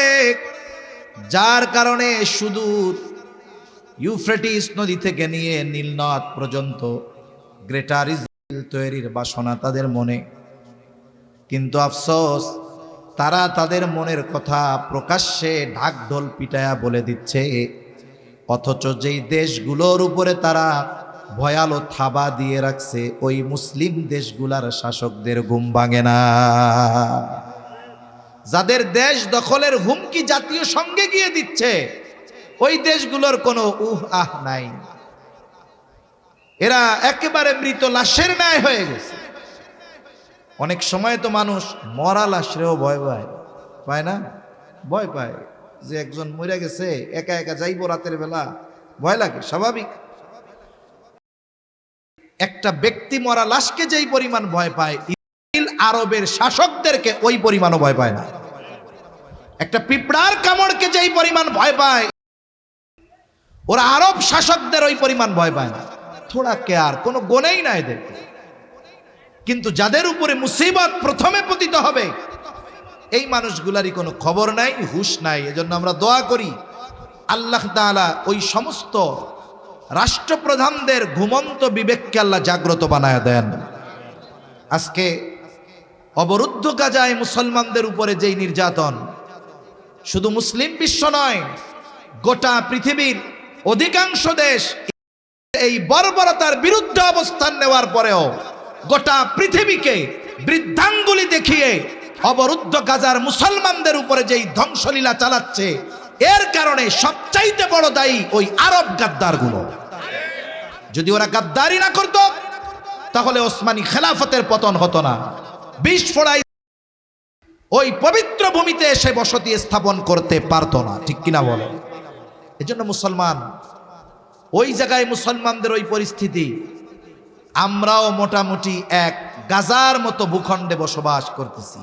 যার কারণে শুধু ইউফ্রেটিস নদী থেকে নিয়ে নীলনদ পর্যন্ত গ্রেটার ইসরায়েল তৈরির বাসনা তাদের মনে। কিন্তু আফসোস, তারা তাদের মনের কথা প্রকাশ্যে ঢাকঢোল পিটায়া বলে দিচ্ছে, অথচ যেই দেশগুলোর উপরে তারা ভয়ালো থাবা দিয়ে রাখছে, ওই মুসলিম দেশগুলার শাসকদের ঘুম ভাঙে না। যাদের দেশ দখলের হুমকি জাতীয় সঙ্গে গিয়ে দিচ্ছে, ওই দেশগুলোর কোনো আহ নাই। এরা একেবারে মৃত লাশের ন্যায় হয়ে গেছে। অনেক সময় তো মানুষ মরা লাশরেও ভয় পায় না? ভয় পায় যে একজন মরে গেছে, একা একা যাইবো রাতের বেলা, ভয় লাগে, স্বাভাবিক। একটা ব্যক্তি মরা লাশকে যেই পরিমাণ ভয় পায়, আরবের শাসকদেরকে ওই পরিমাণও ভয় পায় না। একটা পিঁপড়ার কামড়কে যেই পরিমাণ ভয় পায়, ওরা আরব শাসকদের ওই পরিমাণ ভয় পায় না। থোড়া কেয়ার, কোনো গুণেই না এদেরকে। কিন্তু যাদের উপরে মুসিবত প্রথমে পতিত হবে, এই মানুষগুলারই কোনো খবর নাই, হুঁশ নাই। এজন্য আমরা দোয়া করি আল্লাহ তাআলা ওই সমস্ত রাষ্ট্রপ্রধানদের ঘুমন্ত বিবেককে আল্লাহ জাগ্রত বানায় দেন। আজকে অবরুদ্ধ গাজায় মুসলমানদের উপরে যেই নির্যাতন, শুধু মুসলিম বিশ্ব নয়, গোটা পৃথিবীর অধিকাংশ দেশ এই বর্বরতার বিরুদ্ধে অবস্থান নেওয়ার পরেও গোটা পৃথিবীকে বৃদ্ধাঙ্গুলি দেখিয়ে অবরুদ্ধ গাজার মুসলমানদের উপরে যেই ধ্বংসলীলা চালাচ্ছে, এর কারণে সবচাইতে বড় দায়ী ওই আরব গাদ্দারগুলো। যদি ওরা গাদ্দারি না করত, তাহলে ওসমানী খেলাফতের পতন হতো না। বিস্ফোরাই ওই পবিত্র ভূমিতে এসে বসতি স্থাপন করতে পারতো না, ঠিক কিনা বলে? এজন্য মুসলমান, ওই জায়গায় মুসলমানদের ওই পরিস্থিতি, আমরাও মোটামুটি এক গাজার মতো ভূখণ্ডে বসবাস করতেছি।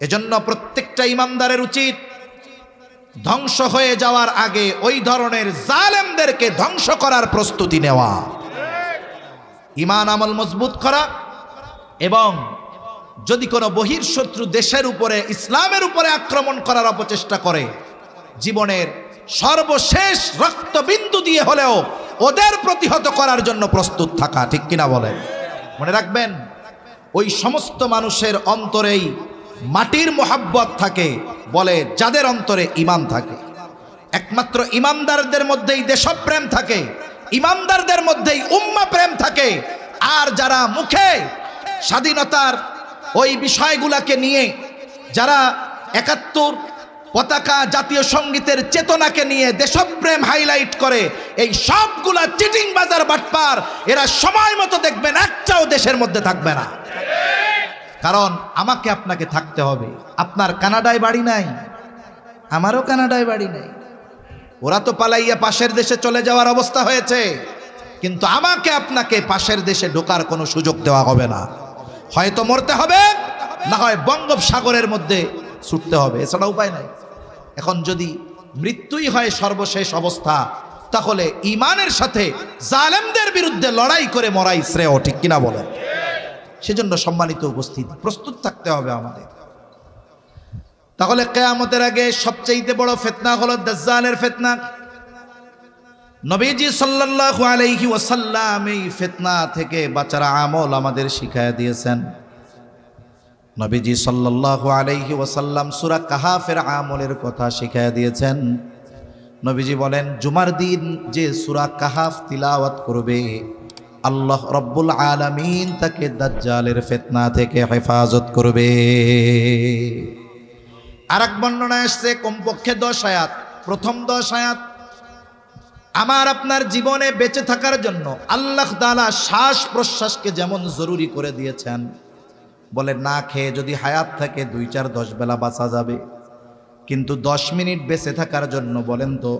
এজন্য প্রত্যেকটা ইমানদারের উচিত ধ্বংস হয়ে যাওয়ার আগে ওই ধরনের জালেমদেরকে ধ্বংস করার প্রস্তুতি নেওয়া, ঈমান আমল মজবুত করা, এবং যদি কোনো বহির্শত্রু দেশের উপরে, ইসলামের উপরে আক্রমণ করার অপচেষ্টা করে, জীবনের সর্বশেষ রক্তবিন্দু দিয়ে হলেও ওদের প্রতিহত করার জন্য প্রস্তুত থাকা, ঠিক কিনা বলেন? মনে রাখবেন, ওই সমস্ত মানুষের অন্তরেই মাটির মোহাব্বত থাকে, বলে যাদের অন্তরে ঈমান থাকে। একমাত্র ঈমানদারদের মধ্যেই দেশপ্রেম থাকে, ঈমানদারদের মধ্যেই উম্মাহ প্রেম থাকে। আর যারা মুখে স্বাধীনতার ওই বিষয়গুলোকে নিয়ে, যারা ৭১ পতাকা, জাতীয় সঙ্গীতের চেতনাকে নিয়ে দেশপ্রেম হাইলাইট করে, এই সবগুলা চিটিং বাজার বাটপার, এরা সময় মতো দেখবেন একটাও দেশের মধ্যে থাকবে না। কারণ আমাকে আপনাকে থাকতে হবে। আপনার কানাডায় বাড়ি নাই, আমারও কানাডায় বাড়ি নেই, ওরা তো পালাইয়া পাশের দেশে চলে যাওয়ার অবস্থা হয়েছে, কিন্তু আমাকে আপনাকে পাশের দেশে ঢোকার কোনো সুযোগ দেওয়া হবে না। হয়তো মরতে হবে, না হয় বঙ্গোপসাগরের মধ্যে ছুটতে হবে, এছাড়া উপায় নাই। এখন যদি মৃত্যুই হয় সর্বশেষ অবস্থা, তাহলে ঈমানের সাথে জালেমদের বিরুদ্ধে লড়াই করে মরাই শ্রেয়, ঠিক কিনা বলেন? সেজন্য সম্মানিত উপস্থিতি, প্রস্তুত থাকতে হবে আমাদের। তাহলে কিয়ামতের আগে সবচেয়ে বড় ফিতনা হলো দাজ্জালের ফিতনা। নবীজি সাল্লাল্লাহু আলাইহি ওয়াসাল্লাম এই ফিতনা থেকে বাঁচার আমল আমাদের শিখায়া দিয়েছেন। নবীজি সাল্লাল্লাহু আলাইহি ওয়াসাল্লাম সূরা কাহাফের আমলের কথা শিখায়া দিয়েছেন। নবীজি বলেন, জুমার দিন যে সূরা কাহাফ তিলাওয়াত করবে, আল্লাহ রব্বুল আলামিন তাকে দাজ্জালের ফিতনা থেকে হেফাজত করবে। আরেক বর্ণনায় আসছে কমপক্ষে 10 আয়াত। প্রথম 10 আয়াত আমার আপনার জীবনে বেঁচে থাকার জন্য আল্লাহ তাআলা শ্বাস প্রশ্বাসকে যেমন জরুরি করে দিয়েছেন, বলে না খেয়ে যদি হায়াত থাকে 2-4-10 বেলা বাঁচা যাবে, কিন্তু 10 মিনিট বেঁচে থাকার জন্য বলেন তো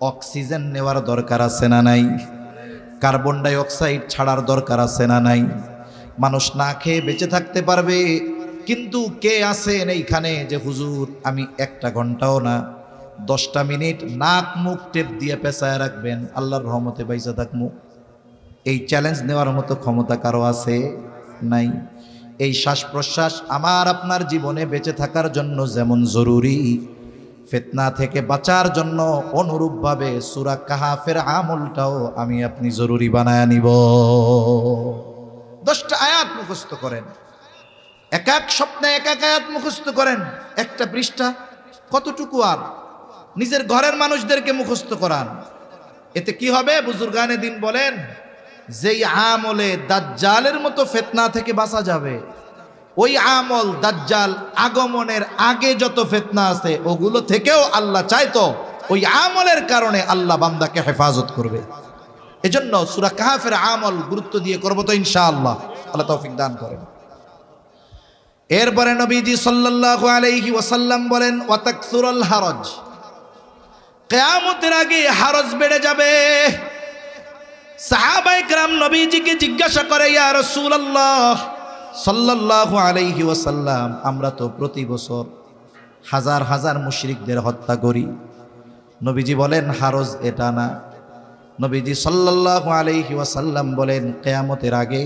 অক্সিজেন নেওয়ার দরকার আছে না নাই? কার্বন ডাই অক্সাইড ছাড়ার দরকার আছে না নাই? মানুষ না খেয়ে বেঁচে থাকতে পারবে, কিন্তু কে আছেন এইখানে যে হুজুর আমি 1 ঘন্টাও না 10টা মিনিট নাক মুখ টেপ দিয়ে পেঁচায় রাখবেন, আল্লাহর রহমতে বাইচা থাকমু? এই চ্যালেঞ্জ নেওয়ার মতো ক্ষমতা কারো আছে? নাই। এই শ্বাস প্রশ্বাস আমার আপনার জীবনে বেঁচে থাকার জন্য যেমন জরুরি, ফিতনা থেকে বাঁচার জন্য অনুরূপভাবে সূরা কাহাফের আমলটাও আমি আপনি জরুরি বানায় নিব। 10টা আয়াত মুখস্থ করেন, এক এক স্বপ্নে এক এক আয়াত মুখস্থ করেন। একটা পৃষ্ঠা কতটুকু? আর নিজের ঘরের মানুষদেরকে মুখস্থ করান। এতে কি হবে? বুজুর্গানে দিন বলেন, যেই আমলে দাজ্জালের মতো ফিতনা থেকে বাঁচা যাবে, ওই আমল দাজ্জাল আগমনের আগে যত ফিতনা আছে ওগুলো থেকেও আল্লাহ চাইতো ওই আমলের কারণে আল্লাহ বান্দাকে হেফাজত করবে। এজন্য সূরা কাহাফের আমল গুরুত্ব দিয়ে করব তো ইনশাআল্লাহ। আল্লাহ তৌফিক দান করেন। এরপরে নবীজি সাল্লাল্লাহু আলাইহি ওয়াসাল্লাম বলেন, ওয়াতাকসুরুল হারাজ, কিয়ামতের আগে হারাজ বেড়ে যাবে। সাহাবায়ে কেরাম নবীজিকে জিজ্ঞাসা করে, ইয়া রাসূলুল্লাহ সাল্লাল্লাহু আলাইহি ওয়াসাল্লাম, আমরা তো প্রতি বছর হাজার হাজার মুশরিকদের হত্যা করি। নবীজি বলেন, হারজ এটা না। নবীজি সাল্লাল্লাহু আলাইহি ওয়াসাল্লাম বলেন, কিয়ামতের আগে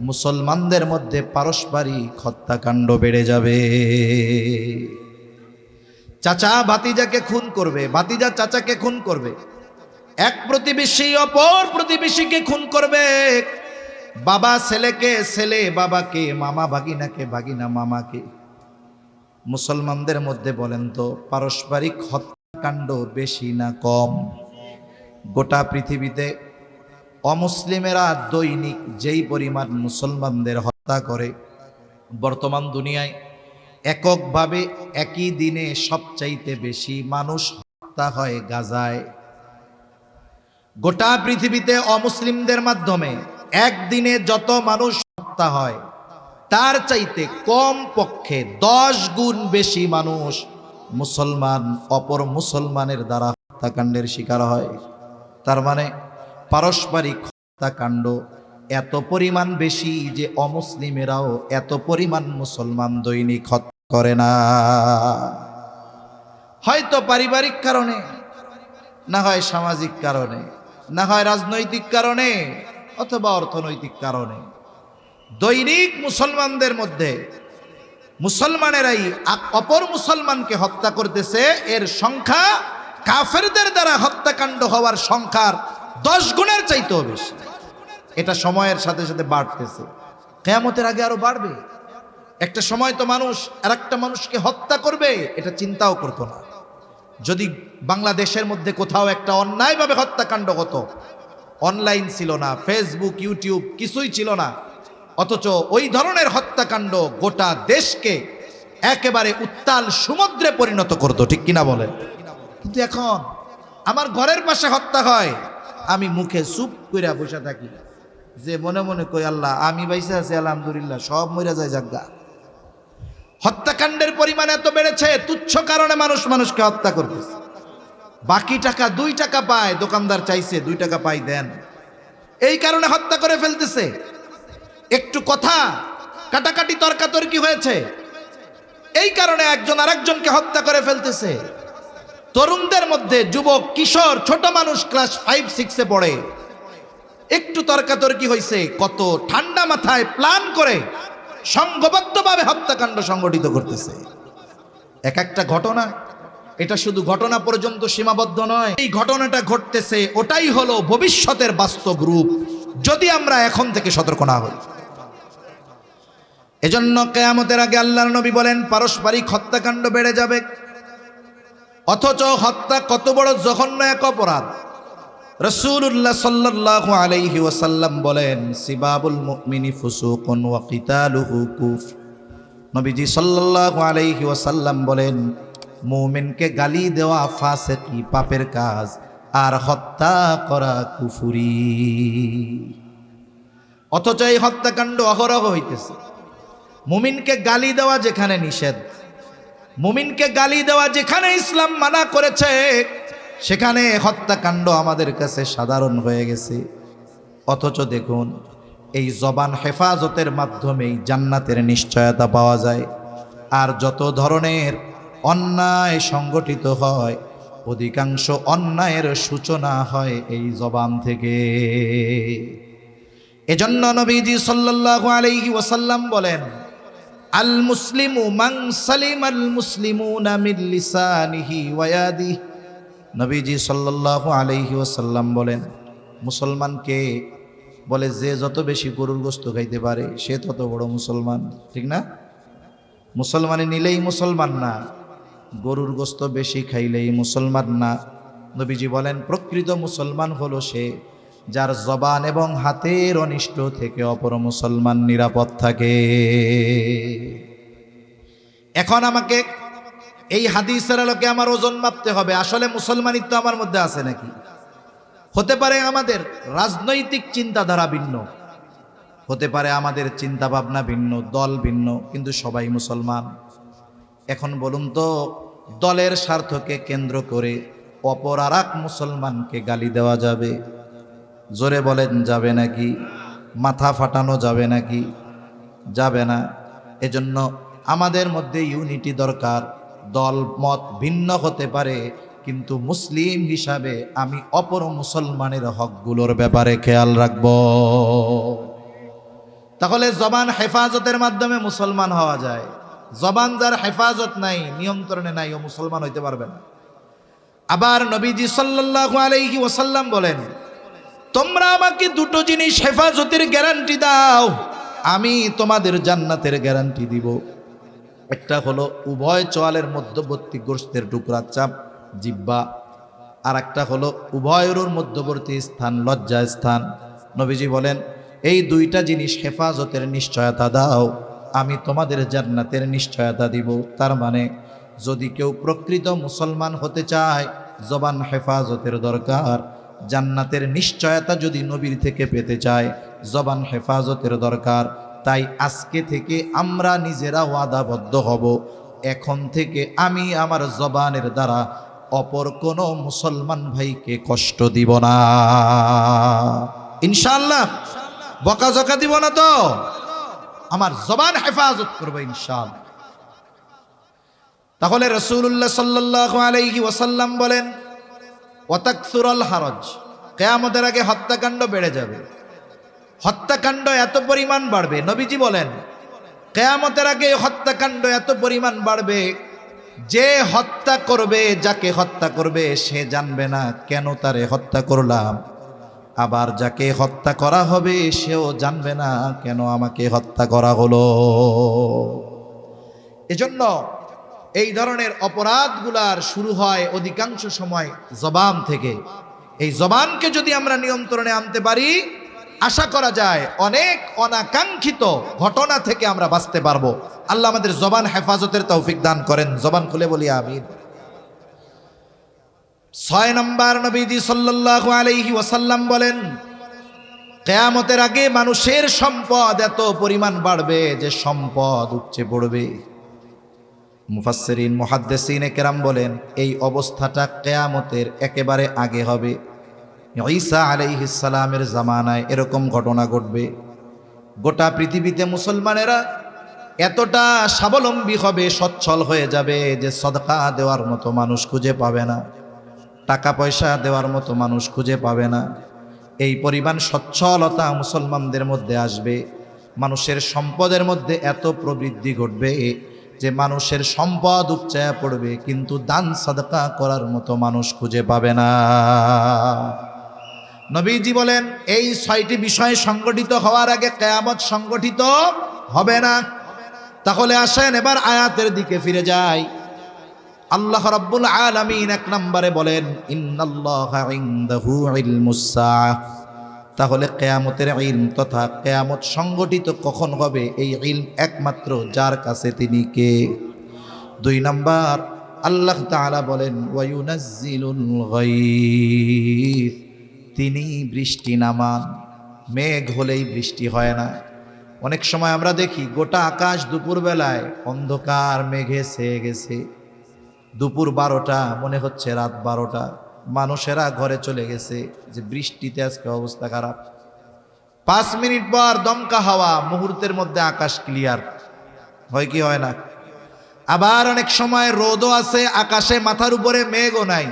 মুসলমানদের মধ্যে পারস্পরিক হত্যাকাণ্ড বেড়ে যাবে। চাচা ভাতিজাকে খুন করবে, ভাতিজা চাচাকে খুন করবে, এক প্রতিবেশী অপর প্রতিবেশীকে খুন করবে, বাবা ছেলেকে, ছেলে বাবাকে, মামা ভাগিনাকে, ভাগিনা মামাকে। মুসলমানদের মধ্যে বলেন তো পারস্পরিক হত্যাকাণ্ড বেশি না কম? গোটা পৃথিবীতে অমুসলিমেরা দৈনিক যেই পরিমাণ মুসলমানদের হত্যা করে, বর্তমান দুনিয়ায় এককভাবে একই দিনে সবচাইতে বেশি মানুষ হত্যা হয় গাজায়। গোটা পৃথিবীতে অমুসলিমদের মাধ্যমে একদিনে যত মানুষ হত্যা হয় তার চাইতে কম পক্ষে 10 গুণ বেশি মানুষ মুসলমান অপর মুসলমানের দ্বারা হত্যাকাণ্ডের শিকার হয়। তার মানে পারস্পরিক হত্যাকাণ্ড এত পরিমাণ বেশি যে অমুসলিমেরাও এত পরিমাণ মুসলমান দৈনিক হত্যা করে না। হয়তো পারিবারিক কারণে, না হয় সামাজিক কারণে, না হয় রাজনৈতিক কারণে, অথবা অর্থনৈতিক কারণে দৈনিক মুসলমানদের মধ্যে মুসলমানেরাই অপর মুসলমানকে হত্যা করতেছে। এর সংখ্যা কাফেরদের দ্বারা হত্যাকাণ্ড হওয়ার সংখ্যার 10 গুণের চাইতেও বেশি। এটা সময়ের সাথে সাথে বাড়তেছে, কিয়ামতের আগে আরো বাড়বে। একটা সময় তো মানুষ আরেকটা মানুষকে হত্যা করবে এটা চিন্তাও করতো না। যদি বাংলাদেশের মধ্যে কোথাও একটা অন্যায়ভাবে হত্যাকাণ্ড হতো, অনলাইন ছিল না, ফেসবুক ইউটিউব কিছুই ছিল না, অথচ ওই ধরনের হত্যাকাণ্ড গোটা দেশকে একেবারে উত্তাল সমুদ্রে পরিণত করতো, ঠিক কিনা বলেন? কিন্তু এখন আমার ঘরের পাশে হত্যা হয়, আমি মুখে চুপ কইরা বসে থাকি, যে মনে মনে কই আল্লাহ আমি বাইসা আছি আলহামদুলিল্লাহ, সব মইরা যায় জাগা। হত্যাকাণ্ডের পরিমাণ এত বেড়েছে, তুচ্ছ কারণে মানুষ মানুষকে হত্যা করতেছে। বাকি টাকা 2 টাকা পায়, দোকানদার চাইছে 2 টাকা পাই দেন, এই কারণে হত্যা করে ফেলতেছে। একটু কথা কাটাকাটি তর্কাতর্কি হয়েছে, এই কারণে একজন আরেকজনকে হত্যা করে ফেলতেছে। তরুণদের মধ্যে যুবক, কিশোর, ছোট মানুষ ক্লাস 5-6 এ পড়ে, একটু তর্কাতর্কি হয়েছে, কত ঠান্ডা মাথায় প্ল্যান করে সংঘবদ্ধভাবে হত্যাকাণ্ড সংগঠিত করতেছে। এক একটা ঘটনা, এটা শুধু ঘটনা পর্যন্ত সীমাবদ্ধ নয়, এই ঘটনাটা ঘটতেছে, ওটাই হলো ভবিষ্যতের বাস্তব রূপ, যদি আমরা এখন থেকে সতর্ক না হই। এজন্য কিয়ামতের আগে আল্লাহর নবী বলেন পারস্পরিক হত্যাকাণ্ড বেড়ে যাবে। অথচ হত্যা কত বড় জঘন্য এক অপরাধ। রাসূলুল্লাহ সাল্লাল্লাহু আলাইহি ওয়াসাল্লাম বলেন সিবাবুল মুমিনি ফুসুকুন ওয়া কিতালুহু কুফর। নবীজি সাল্লাল্লাহু আলাইহি ওয়াসাল্লাম বলেন মুমিনকে গালি দেওয়া ফাসিকি, পাপের কাজ, আর হত্যা করা কুফরি। অথচ এই হত্যাকাণ্ড অহরহ হইতেছে। মুমিনকে গালি দেওয়া যেখানে নিষেধ, মুমিনকে গালি দেওয়া যেখানে ইসলাম মানা করেছে, সেখানে হত্যাকাণ্ড আমাদের কাছে সাধারণ হয়ে গেছে। অথচ দেখুন, এই জবান হেফাজতের মাধ্যমেই জান্নাতের নিশ্চয়তা পাওয়া যায়। আর যত ধরনের অন্যায় সংগঠিত হয়, অধিকাংশ অন্যায়ের সূচনা হয় এই জবান থেকে। এজন্য নবীজি সাল্লাল্লাহু আলাইহি ওয়াসাল্লাম বলেন আল মুসলিমু মান সালিমাল মুসলিমুনা মিন লিসানিহি ওয়া ইয়াদিহি। নবীজি সাল্লাল্লাহু আলাইহি ওয়াসাল্লাম বলেন মুসলমানকে বলে যে যত বেশি গরুর গোশত খাইতে পারে সে তত বড় মুসলমান, ঠিক না? মুসলমানে নিলেই মুসলমান না, গরুর গোশত বেশি খাইলেই মুসলমান না। নবীজি বলেন প্রকৃত মুসলমান হলো সে যার জবান এবং হাতের অনিষ্ট থেকে অপর মুসলমান নিরাপদ থাকে। এখন আমাকে এই হাদিসের আলোকে আমার ওজন মাপতে হবে, আসলে মুসলমানিত্ব আমার মধ্যে আছে নাকি? হতে পারে আমাদের রাজনৈতিক চিন্তাধারা ভিন্ন, হতে পারে আমাদের চিন্তা ভাবনা ভিন্ন, দল ভিন্ন, কিন্তু সবাই মুসলমান। এখন বলুন তো, দলের স্বার্থকে কেন্দ্র করে অপর আর এক মুসলমানকে গালি দেওয়া যাবে? জোরে বলেন যাবে নাকি? মাথা ফাটানো যাবে নাকি? যাবে না। এজন্য আমাদের মধ্যে ইউনিটি দরকার। দল মত ভিন্ন হতে পারে, কিন্তু মুসলিম হিসাবে আমি অপর মুসলমানের হকগুলোর ব্যাপারে খেয়াল রাখব। তাহলে জবান হেফাজতের মাধ্যমে মুসলমান হওয়া যায়। জবান যার হেফাজত নাই, নিয়ন্ত্রণে নাই, ও মুসলমান হইতে পারবে না। আবার নবীজি সাল্লাল্লাহু আলাইহি ওয়াসাল্লাম বলেন তোমরা আমাকে দুটো জিনিস হেফাজতের গ্যারান্টি দাও, আমি তোমাদের জান্নাতের গ্যারান্টি দিব। একটা হলো উভয় চোয়ালের মধ্যবর্তী গোশতের টুকরা চাপ, জিহ্বা, আর একটা হলো উভয়ের মধ্যবর্তী স্থান, লজ্জা স্থান। নবীজি বলেন এই দুইটা জিনিস হেফাজতের নিশ্চয়তা দাও, আমি তোমাদের জান্নাতের নিশ্চয়তা দিব। তার মানে যদি কেউ প্রকৃত মুসলমান হতে চায়, জবান হেফাজতের দরকার। জান্নাতের নিশ্চয়তা যদি নবীর থেকে পেতে চায়, জবান হেফাজতের দরকার। তাই আজকে থেকে আমরা নিজেরা ওয়াদাবদ্ধ হব, এখন থেকে আমি আমার জবানের দ্বারা অপর কোনো মুসলমান ভাইকে কষ্ট দিব না, ইনশাআল্লাহ। বকাঝকা দিব না তো, আমার জবান হেফাজত করবো ইনশাআল্লাহ। তাহলে রাসূলুল্লাহ সাল্লাল্লাহু আলাইহি ওয়াসাল্লাম বলেন ওয়াতাকসুরুল হারাজ, কিয়ামতের আগে হত্যাকাণ্ড বেড়ে যাবে। হত্যাকাণ্ড এত পরিমাণ বাড়বে, নবীজি বলেন কিয়ামতের আগে হত্যাকাণ্ড এত পরিমাণ বাড়বে, যে হত্যা করবে, যাকে হত্যা করবে সে জানবে না কেন তারে হত্যা করলাম, আবার যাকে হত্যা করা হবে সেও জানবে না কেন আমাকে হত্যা করা হলো। এজন্য এই ধরনের অপরাধগুলার শুরু হয় অধিকাংশ সময় জবান থেকে। এই জবানকে যদি আমরা নিয়ন্ত্রণে আনতে পারি, আশা করা যায় অনেক অনাকাঙ্ক্ষিত ঘটনা থেকে আমরা বাঁচতে পারবো। আল্লাহ আমাদের জবান হেফাজতের তৌফিক দান করেন। জবান খুলে বলি আমিন। 6 নম্বর, নবীজি সাল্লাল্লাহু আলাইহি ওয়াসাল্লাম বলেন কিয়ামতের আগে মানুষের সম্পদ এত পরিমাণ বাড়বে যে সম্পদ উপচে পড়বে। মুফাসসিরিন মুহাদ্দিসিনে কেরাম বলেন এই অবস্থাটা কিয়ামতের একেবারে আগে হবে। ঈসা আলাইহিস সালামের জামানায় এরকম ঘটনা ঘটবে। গোটা পৃথিবীতে মুসলমানেরা এতটা স্বাবলম্বী হবে, সচ্ছল হয়ে যাবে যে সদকা দেওয়ার মতো মানুষ খুঁজে পাবে না, টাকা পয়সা দেওয়ার মতো মানুষ খুঁজে পাবে না। এই পরিমাণ সচ্ছলতা মুসলমানদের মধ্যে আসবে। মানুষের সম্পদের মধ্যে এত প্রবৃদ্ধি ঘটবে যে মানুষের সম্পদ উপচায়া পড়বে, কিন্তু দান সাদকা করার মতো মানুষ খুঁজে পাবে না। নবীজি বলেন এই 6টি বিষয় সংগঠিত হওয়ার আগে কিয়ামত সংগঠিত হবে না। তাহলে আসেন এবার আয়াতের দিকে ফিরে যাই। আল্লাহ রাব্বুল আলামিন 1 নম্বরে বলেন ইন্নাল্লাহা ইনদাহু ইলমুস সাআহ। তাহলে কিয়ামতের ইলম তথা কিয়ামত সংগঠিত কখন হবে এই ইলম একমাত্র যার কাছে তিনি কে। 2 নম্বর আল্লাহ তাআলা বলেন ওয়ায়ুনাজ্জিলুল গায়থ, তিনি বৃষ্টি নামান। মেঘ হলেই বৃষ্টি হয় না। অনেক সময় আমরা দেখি গোটা আকাশ দুপুরবেলায় অন্ধকার মেঘে ছেয়ে গেছে। দুপুর 12টা মনে হচ্ছে রাত 12টা, মানুষেরা ঘরে চলে গেছে যে বৃষ্টিতে আজকে অবস্থা খারাপ। 5 মিনিট পর দমকা হাওয়া, মুহূর্তের মধ্যে আকাশ ক্লিয়ার হয় কি হয় না। আবার অনেক সময় রোদও আছে, আকাশে মাথার উপরে মেঘও নাই,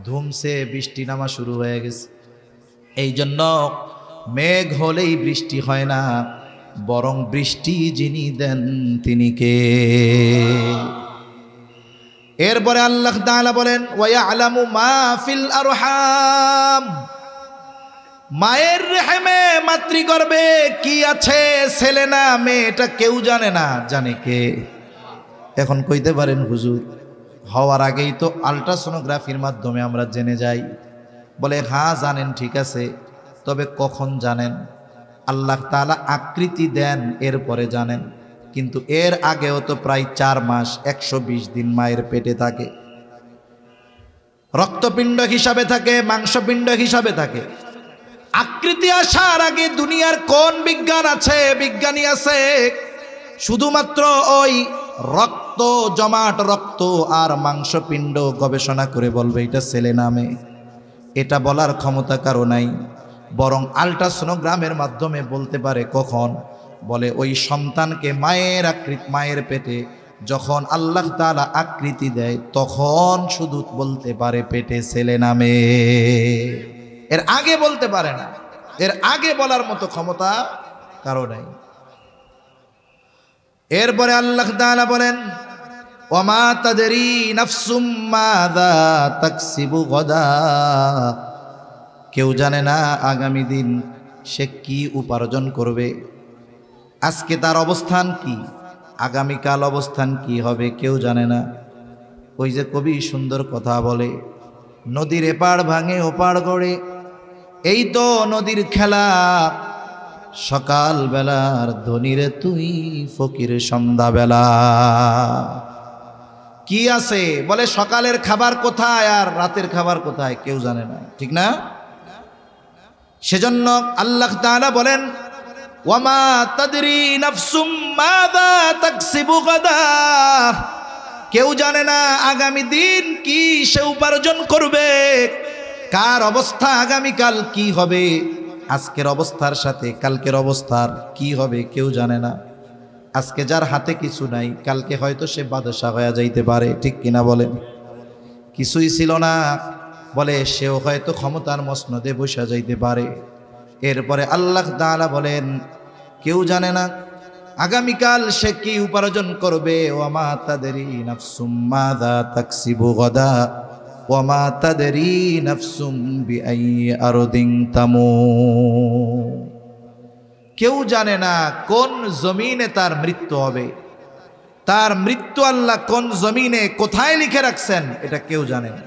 ধুমসে বৃষ্টি নামা শুরু হয়ে গেছে। এই জন্য মেঘ হলেই বৃষ্টি হয় না, বরং বৃষ্টি যিনি দেন তিনি কে। এরপরে আল্লাহ তাআলা বলেন ওয়ায়ালামু মা ফিল আরহাম, মায়ের রেহেমে মাতৃগর্ভে কি আছে, ছেলে না মেয়ে, এটা কেউ জানে না, জানে কে? এখন কইতে পারেন হুজুর হওয়ার আগেই তো আল্ট্রাসোনোগ্রাফির মাধ্যমে আমরা জেনে যাই। বলে হ্যাঁ জানেন, ঠিক আছে, তবে কখন জানেন? আল্লাহ তাআলা আকৃতি দেন এরপরে জানেন, কিন্তু এর আগেও তো প্রায় 4 মাস 120 দিন মায়ের পেটে থাকে, রক্তপিণ্ড হিসাবে থাকে, মাংসপিণ্ড হিসাবে থাকে। আকৃতি আসার আগে দুনিয়ার কোন বিজ্ঞান আছে? বিজ্ঞানী আছে শুধুমাত্র ওই রক্ত, জমাট রক্ত আর মাংসপিণ্ড গবেষণা করে বলবে এটা ছেলে না মেয়ে, এটা বলার ক্ষমতা কারো নাই। বরং আল্ট্রাসোনোগ্রামের মাধ্যমে বলতে পারে কখন। বলে ওই সন্তানকে মায়ের পেটে যখন আল্লাহ তাআলা আকৃতি দেয় তখন শুধু বলতে পারে পেটে ছেলে না মেয়ে, এর আগে বলতে পারে না। এর আগে বলার মতো ক্ষমতা কারো নাই। এরপরে আল্লাহ তাআলা বলেন ওয়ামা তাদরি নাফসুম মাযা তাকসিবু গাদা, কেউ জানে না আগামী দিন সে কি উপার্জন করবে। আজকে তার অবস্থান কি, আগামীকাল অবস্থান কি হবে কেউ জানে না। ওই যে কবি সুন্দর কথা বলে, নদীর এপাড় ভাঙে ওপাড় গড়ে, এই তো নদীর খেলা, সকাল বেলার ধনীরে তুই ফকির সন্ধ্যাবেলা। কি আছে বলে সকালের খাবার কোথায় আর রাতের খাবার কোথায় কেউ জানে না, ঠিক না? সেজন্য আল্লাহ তাআলা বলেন ওয়ামা তাদরি নাফসুম মাযা তাকসিবু গাদা, কেউ জানে না আগামী দিন কি সে উপার্জন করবে, কার অবস্থা আগামীকাল কি হবে, আজকের অবস্থার সাথে কালকের অবস্থার কি হবে কেউ জানে না। আজকে যার হাতে কিছু নাই কালকে হয়তো সে বাদশা হয়ে যাইতে পারে, ঠিক কিনা বলেন? কিছুই ছিল না বলে সেও হয়তো ক্ষমতার মসনদে বসে যাইতে পারে। এরপরে আল্লাহ তাআলা বলেন কেউ জানে না আগামীকাল সে কি উপার্জন করবে। ওয়ামা তাদরি নাফসুম মাযা তাকসিবু গাদা ওয়ামা তাদরি নাফসুম বিআইয়ি আরদিন তামুত, কেউ জানে না কোন জমিনে তার মৃত্যু হবে। তার মৃত্যু আল্লাহ কোন জমিনে কোথায় লিখে রাখছেন এটা কেউ জানে না।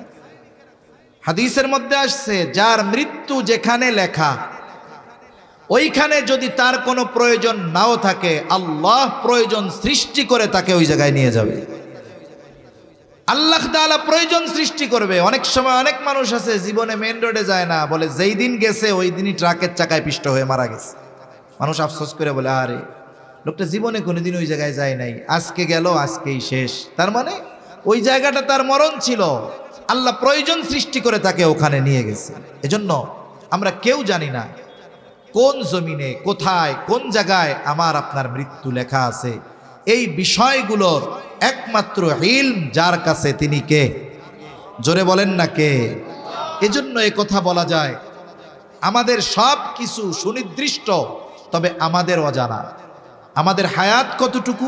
হাদিসের মধ্যে আসছে যার মৃত্যু যেখানে লেখা ওইখানে যদি তার কোনো প্রয়োজন নাও থাকে আল্লাহ প্রয়োজন সৃষ্টি করে তাকে ওই জায়গায় নিয়ে যাবে। আল্লাহ তাআলা প্রয়োজন সৃষ্টি করবে। অনেক সময় অনেক মানুষ আছে জীবনে মেন রোডে যায় না, বলে যেই দিন গেছে ওই দিনই ট্রাকের চাকায় পিষ্ট হয়ে মারা গেছে। মানুষ আফসোস করে বলে আরে লোকটা জীবনে কোনোদিন ওই জায়গায় যায় নাই, আজকে গেল, আজকেই শেষ। তার মানে ওই জায়গাটা তার মরণ ছিল, আল্লাহ প্রয়োজন সৃষ্টি করে তাকে ওখানে নিয়ে গেছে। এজন্য আমরা কেউ জানি না কোন জমিনে, কোথায়, কোন জায়গায় আমার আপনার মৃত্যু লেখা আছে। এই বিষয়গুলোর একমাত্র ইলম যার কাছে, তিনি কে? জোরে বলেন না কে? এজন্য এই কথা বলা যায়, আমাদের সব কিছু সুনির্দিষ্ট, তবে আমাদের অজানা। আমাদের হায়াত কতটুকু,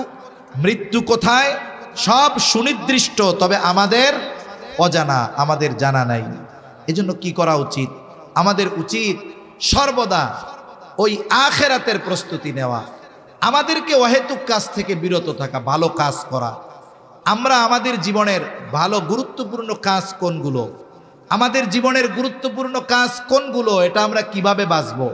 মৃত্যু কোথায়, সব সুনির্দিষ্ট, তবে আমাদের অজানা, আমাদের জানা নাই। এজন্য কি করা উচিত? আমাদের উচিত সর্বদা ওই আখেরাতের প্রস্তুতি নেওয়া, আমাদেরকে অহেতুক কাজ থেকে বিরত থাকা, ভালো কাজ করা। আমরা আমাদের জীবনের ভালো গুরুত্বপূর্ণ কাজ কোনগুলো, আমাদের জীবনের গুরুত্বপূর্ণ কাজ কোনগুলো, এটা আমরা কিভাবে বাঁচবো,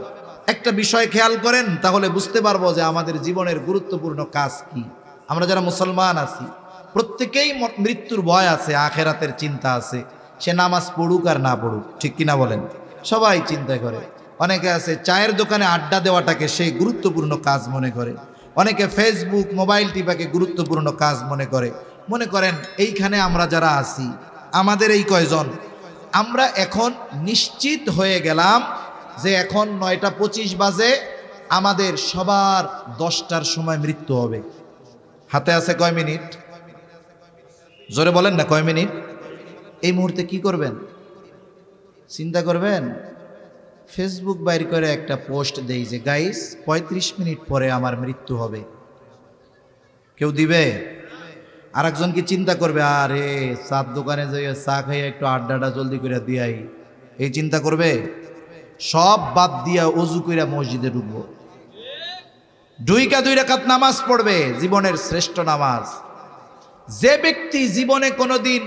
একটা বিষয় খেয়াল করেন, তাহলে বুঝতে পারবো যে আমাদের জীবনের গুরুত্বপূর্ণ কাজ কি। আমরা যারা মুসলমান আছি, প্রত্যেকেই মৃত্যুর ভয় আছে, আখেরাতের চিন্তা আছে। সে নামাজ পড়ুক আর না পড়ুক, ঠিক কিনা বলেন? সবাই চিন্তা করে। অনেকে আছে চায়ের দোকানে আড্ডা দেওয়াটাকে সেই গুরুত্বপূর্ণ কাজ মনে করে, অনেকে ফেসবুক, মোবাইল টিপাকে গুরুত্বপূর্ণ কাজ মনে করে। মনে করেন এইখানে আমরা যারা আছি, আমাদের এই কয়জন, আমরা এখন নিশ্চিত হয়ে গেলাম যে এখন 9:25 বাজে, আমাদের সবার 10টার সময় মৃত্যু হবে। হাতে আছে কয় মিনিট? জোরে বলেন না, কয় মিনিট? এই মুহূর্তে কি করবেন? চিন্তা করবেন, ফেসবুক বাইর করে একটা পোস্ট দেই যে গাইস 35 মিনিট পরে আমার মৃত্যু হবে। কেউ দিবে? আর একজন কি চিন্তা করবে, আরে চার দোকানে যাই চা খাইয়া একটু আড্ডাটা জলদি করে দিয়াই, এই চিন্তা করবে? সব বাদ দিয়া অজু কইরা মসজিদে ঢুকবো, 2 রাকাত নামাজ পড়বে, জীবনের শ্রেষ্ঠ নামাজ। যে ব্যক্তি জীবনে কোনোদিন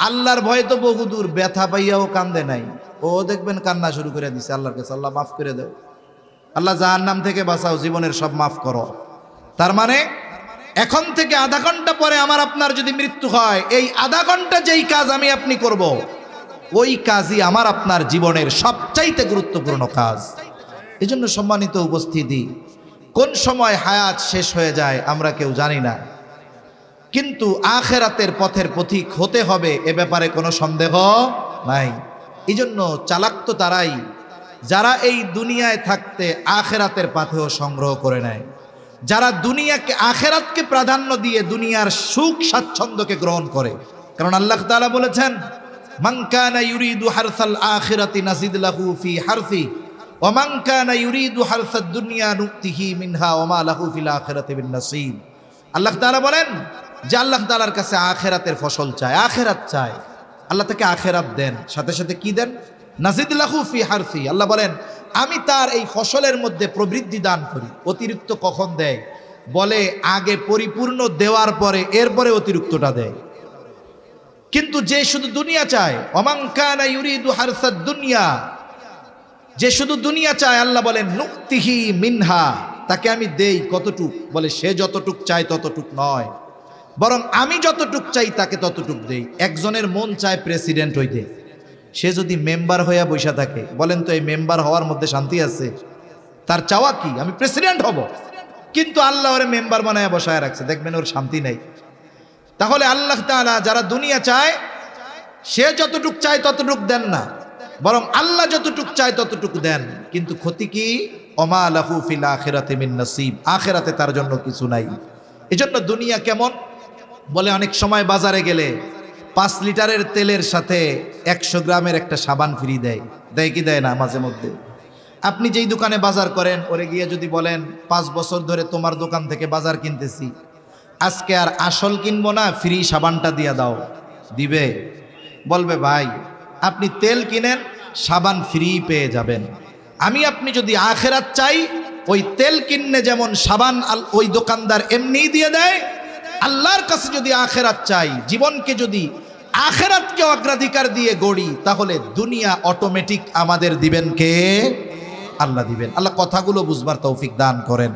আল্লাহর ভয়ে তো বহুদূর, ব্যথা পাইয়াও কান্দে নাই, ও দেখবেন কান্না শুরু করে দিছে আল্লাহর কাছে, আল্লাহ মাফ করে দাও, আল্লাহ জাহান্নাম থেকে বাঁচাও, জীবনের সব মাফ করো। তার মানে এখন থেকে আধা ঘন্টা পরে আমার আপনার যদি মৃত্যু হয়, এই আধা ঘন্টা যেই কাজ আমি আপনি করব, ওই কাজই আমার আপনার জীবনের সবচাইতে গুরুত্বপূর্ণ কাজ। এজন্য সম্মানিত উপস্থিতি, কোন সময় হায়াত শেষ হয়ে যায় আমরা কেউ জানি না, কিন্তু আখেরাতের পথের পথিক হতে হবে, এ ব্যাপারে কোনো সন্দেহ নাই। এজন্য চালাক তো তারাই যারা এই দুনিয়ায় থাকতে আখেরাতের পাথেও সংগ্রহ করে নেয়, যারা দুনিয়াকে, আখেরাতকে প্রাধান্য দিয়ে দুনিয়ার সুখ স্বাচ্ছন্দ্যকে গ্রহণ করে। কারণ আল্লাহ তাআলা বলেছেন, মান কানা ইউরিদু হারসাল আখিরাতি নাজিদ লাহু ফি হারসি ওয়া মান কানা ইউরিদু হারসাদ দুনিয়া নুতিহি মিনহা ওয়া মা লাহু ফিল আখিরাতি বিন নাসিব। আল্লাহ তাআলা বলেন যে আল্লাহ তাআলার কাছে আখেরাতের ফসল চায়, আখেরাত চায়, আল্লাহ তাকে আখেরাত দেন, সাথে সাথে কি দেন? নাজিদ লাহু ফি হারসি। আল্লাহ বলেন আমি তার এই ফসলের মধ্যে প্রবৃদ্ধি দান করি। অতিরিক্ত কখন দেয়? বলে আগে পরিপূর্ণ দেওয়ার পরে, এরপরে অতিরিক্তটা দেয়। কিন্তু যে শুধু দুনিয়া চায়, ওমান কানা ইউরিদু হারসাদ দুনিয়া, যে শুধু দুনিয়া চায়, আল্লাহ বলেন নুক্তিহি মিনহা, তাকে আমি দেই কতটুক? বলে সে যতটুক চায় ততটুক নয়, বরং আমি যতটুক চাই তাকে ততটুক দেই। একজনের মন চায় প্রেসিডেন্ট হইতে, সে যদি মেম্বার হইয়া বসে থাকে, বলেন তো এই মেম্বার হওয়ার মধ্যে শান্তি আছে? তার চাওয়া কি? আমি প্রেসিডেন্ট হব, কিন্তু আল্লাহ ওরে মেম্বার বানায় বসায় রাখছে, দেখবেন ওর শান্তি নাই। তাহলে আল্লাহ তাআলা যারা দুনিয়া চায়, সে যতটুক চায় ততটুক দেন না, বরং আল্লাহ যতটুক চায় ততটুক দেন। কিন্তু ক্ষতি কি? ওমা লাহু ফিল আখিরাতি মিন নাসিব, আখিরাতে তার জন্য কিছু নাই। এজন্য দুনিয়া কেমন? বলে অনেক সময় বাজারে গেলে 5 লিটারের তেলের সাথে 100 গ্রামের একটা সাবান ফ্রি দেয়, দেয় কি দেয় না? মাঝে মধ্যে আপনি যেই দোকানে বাজার করেন, ওরে গিয়ে যদি বলেন 5 বছর ধরে তোমার দোকান থেকে বাজার কিনতেছি, আজকে আর আসল কিনবো না, ফ্রি সাবানটা দিয়ে দাও, দিবে? বলবে ভাই আপনি তেল কিনেন, সাবান ফ্রি পেয়ে যাবেন। আমি আপনি যদি আখেরাত চাই, ওই তেল কিনলে যেমন সাবান ওই দোকানদার এমনিই দিয়ে দেয়, আল্লাহর কাছে যদি আখেরাত চাই, জীবনকে যদি আখেরাতকে অগ্রাধিকার দিয়ে গড়ি, তাহলে দুনিয়া অটোমেটিক আমাদের দিবেন কে? আল্লাহ দিবেন। আল্লাহ কথাগুলো বুঝবার তৌফিক দান করেন।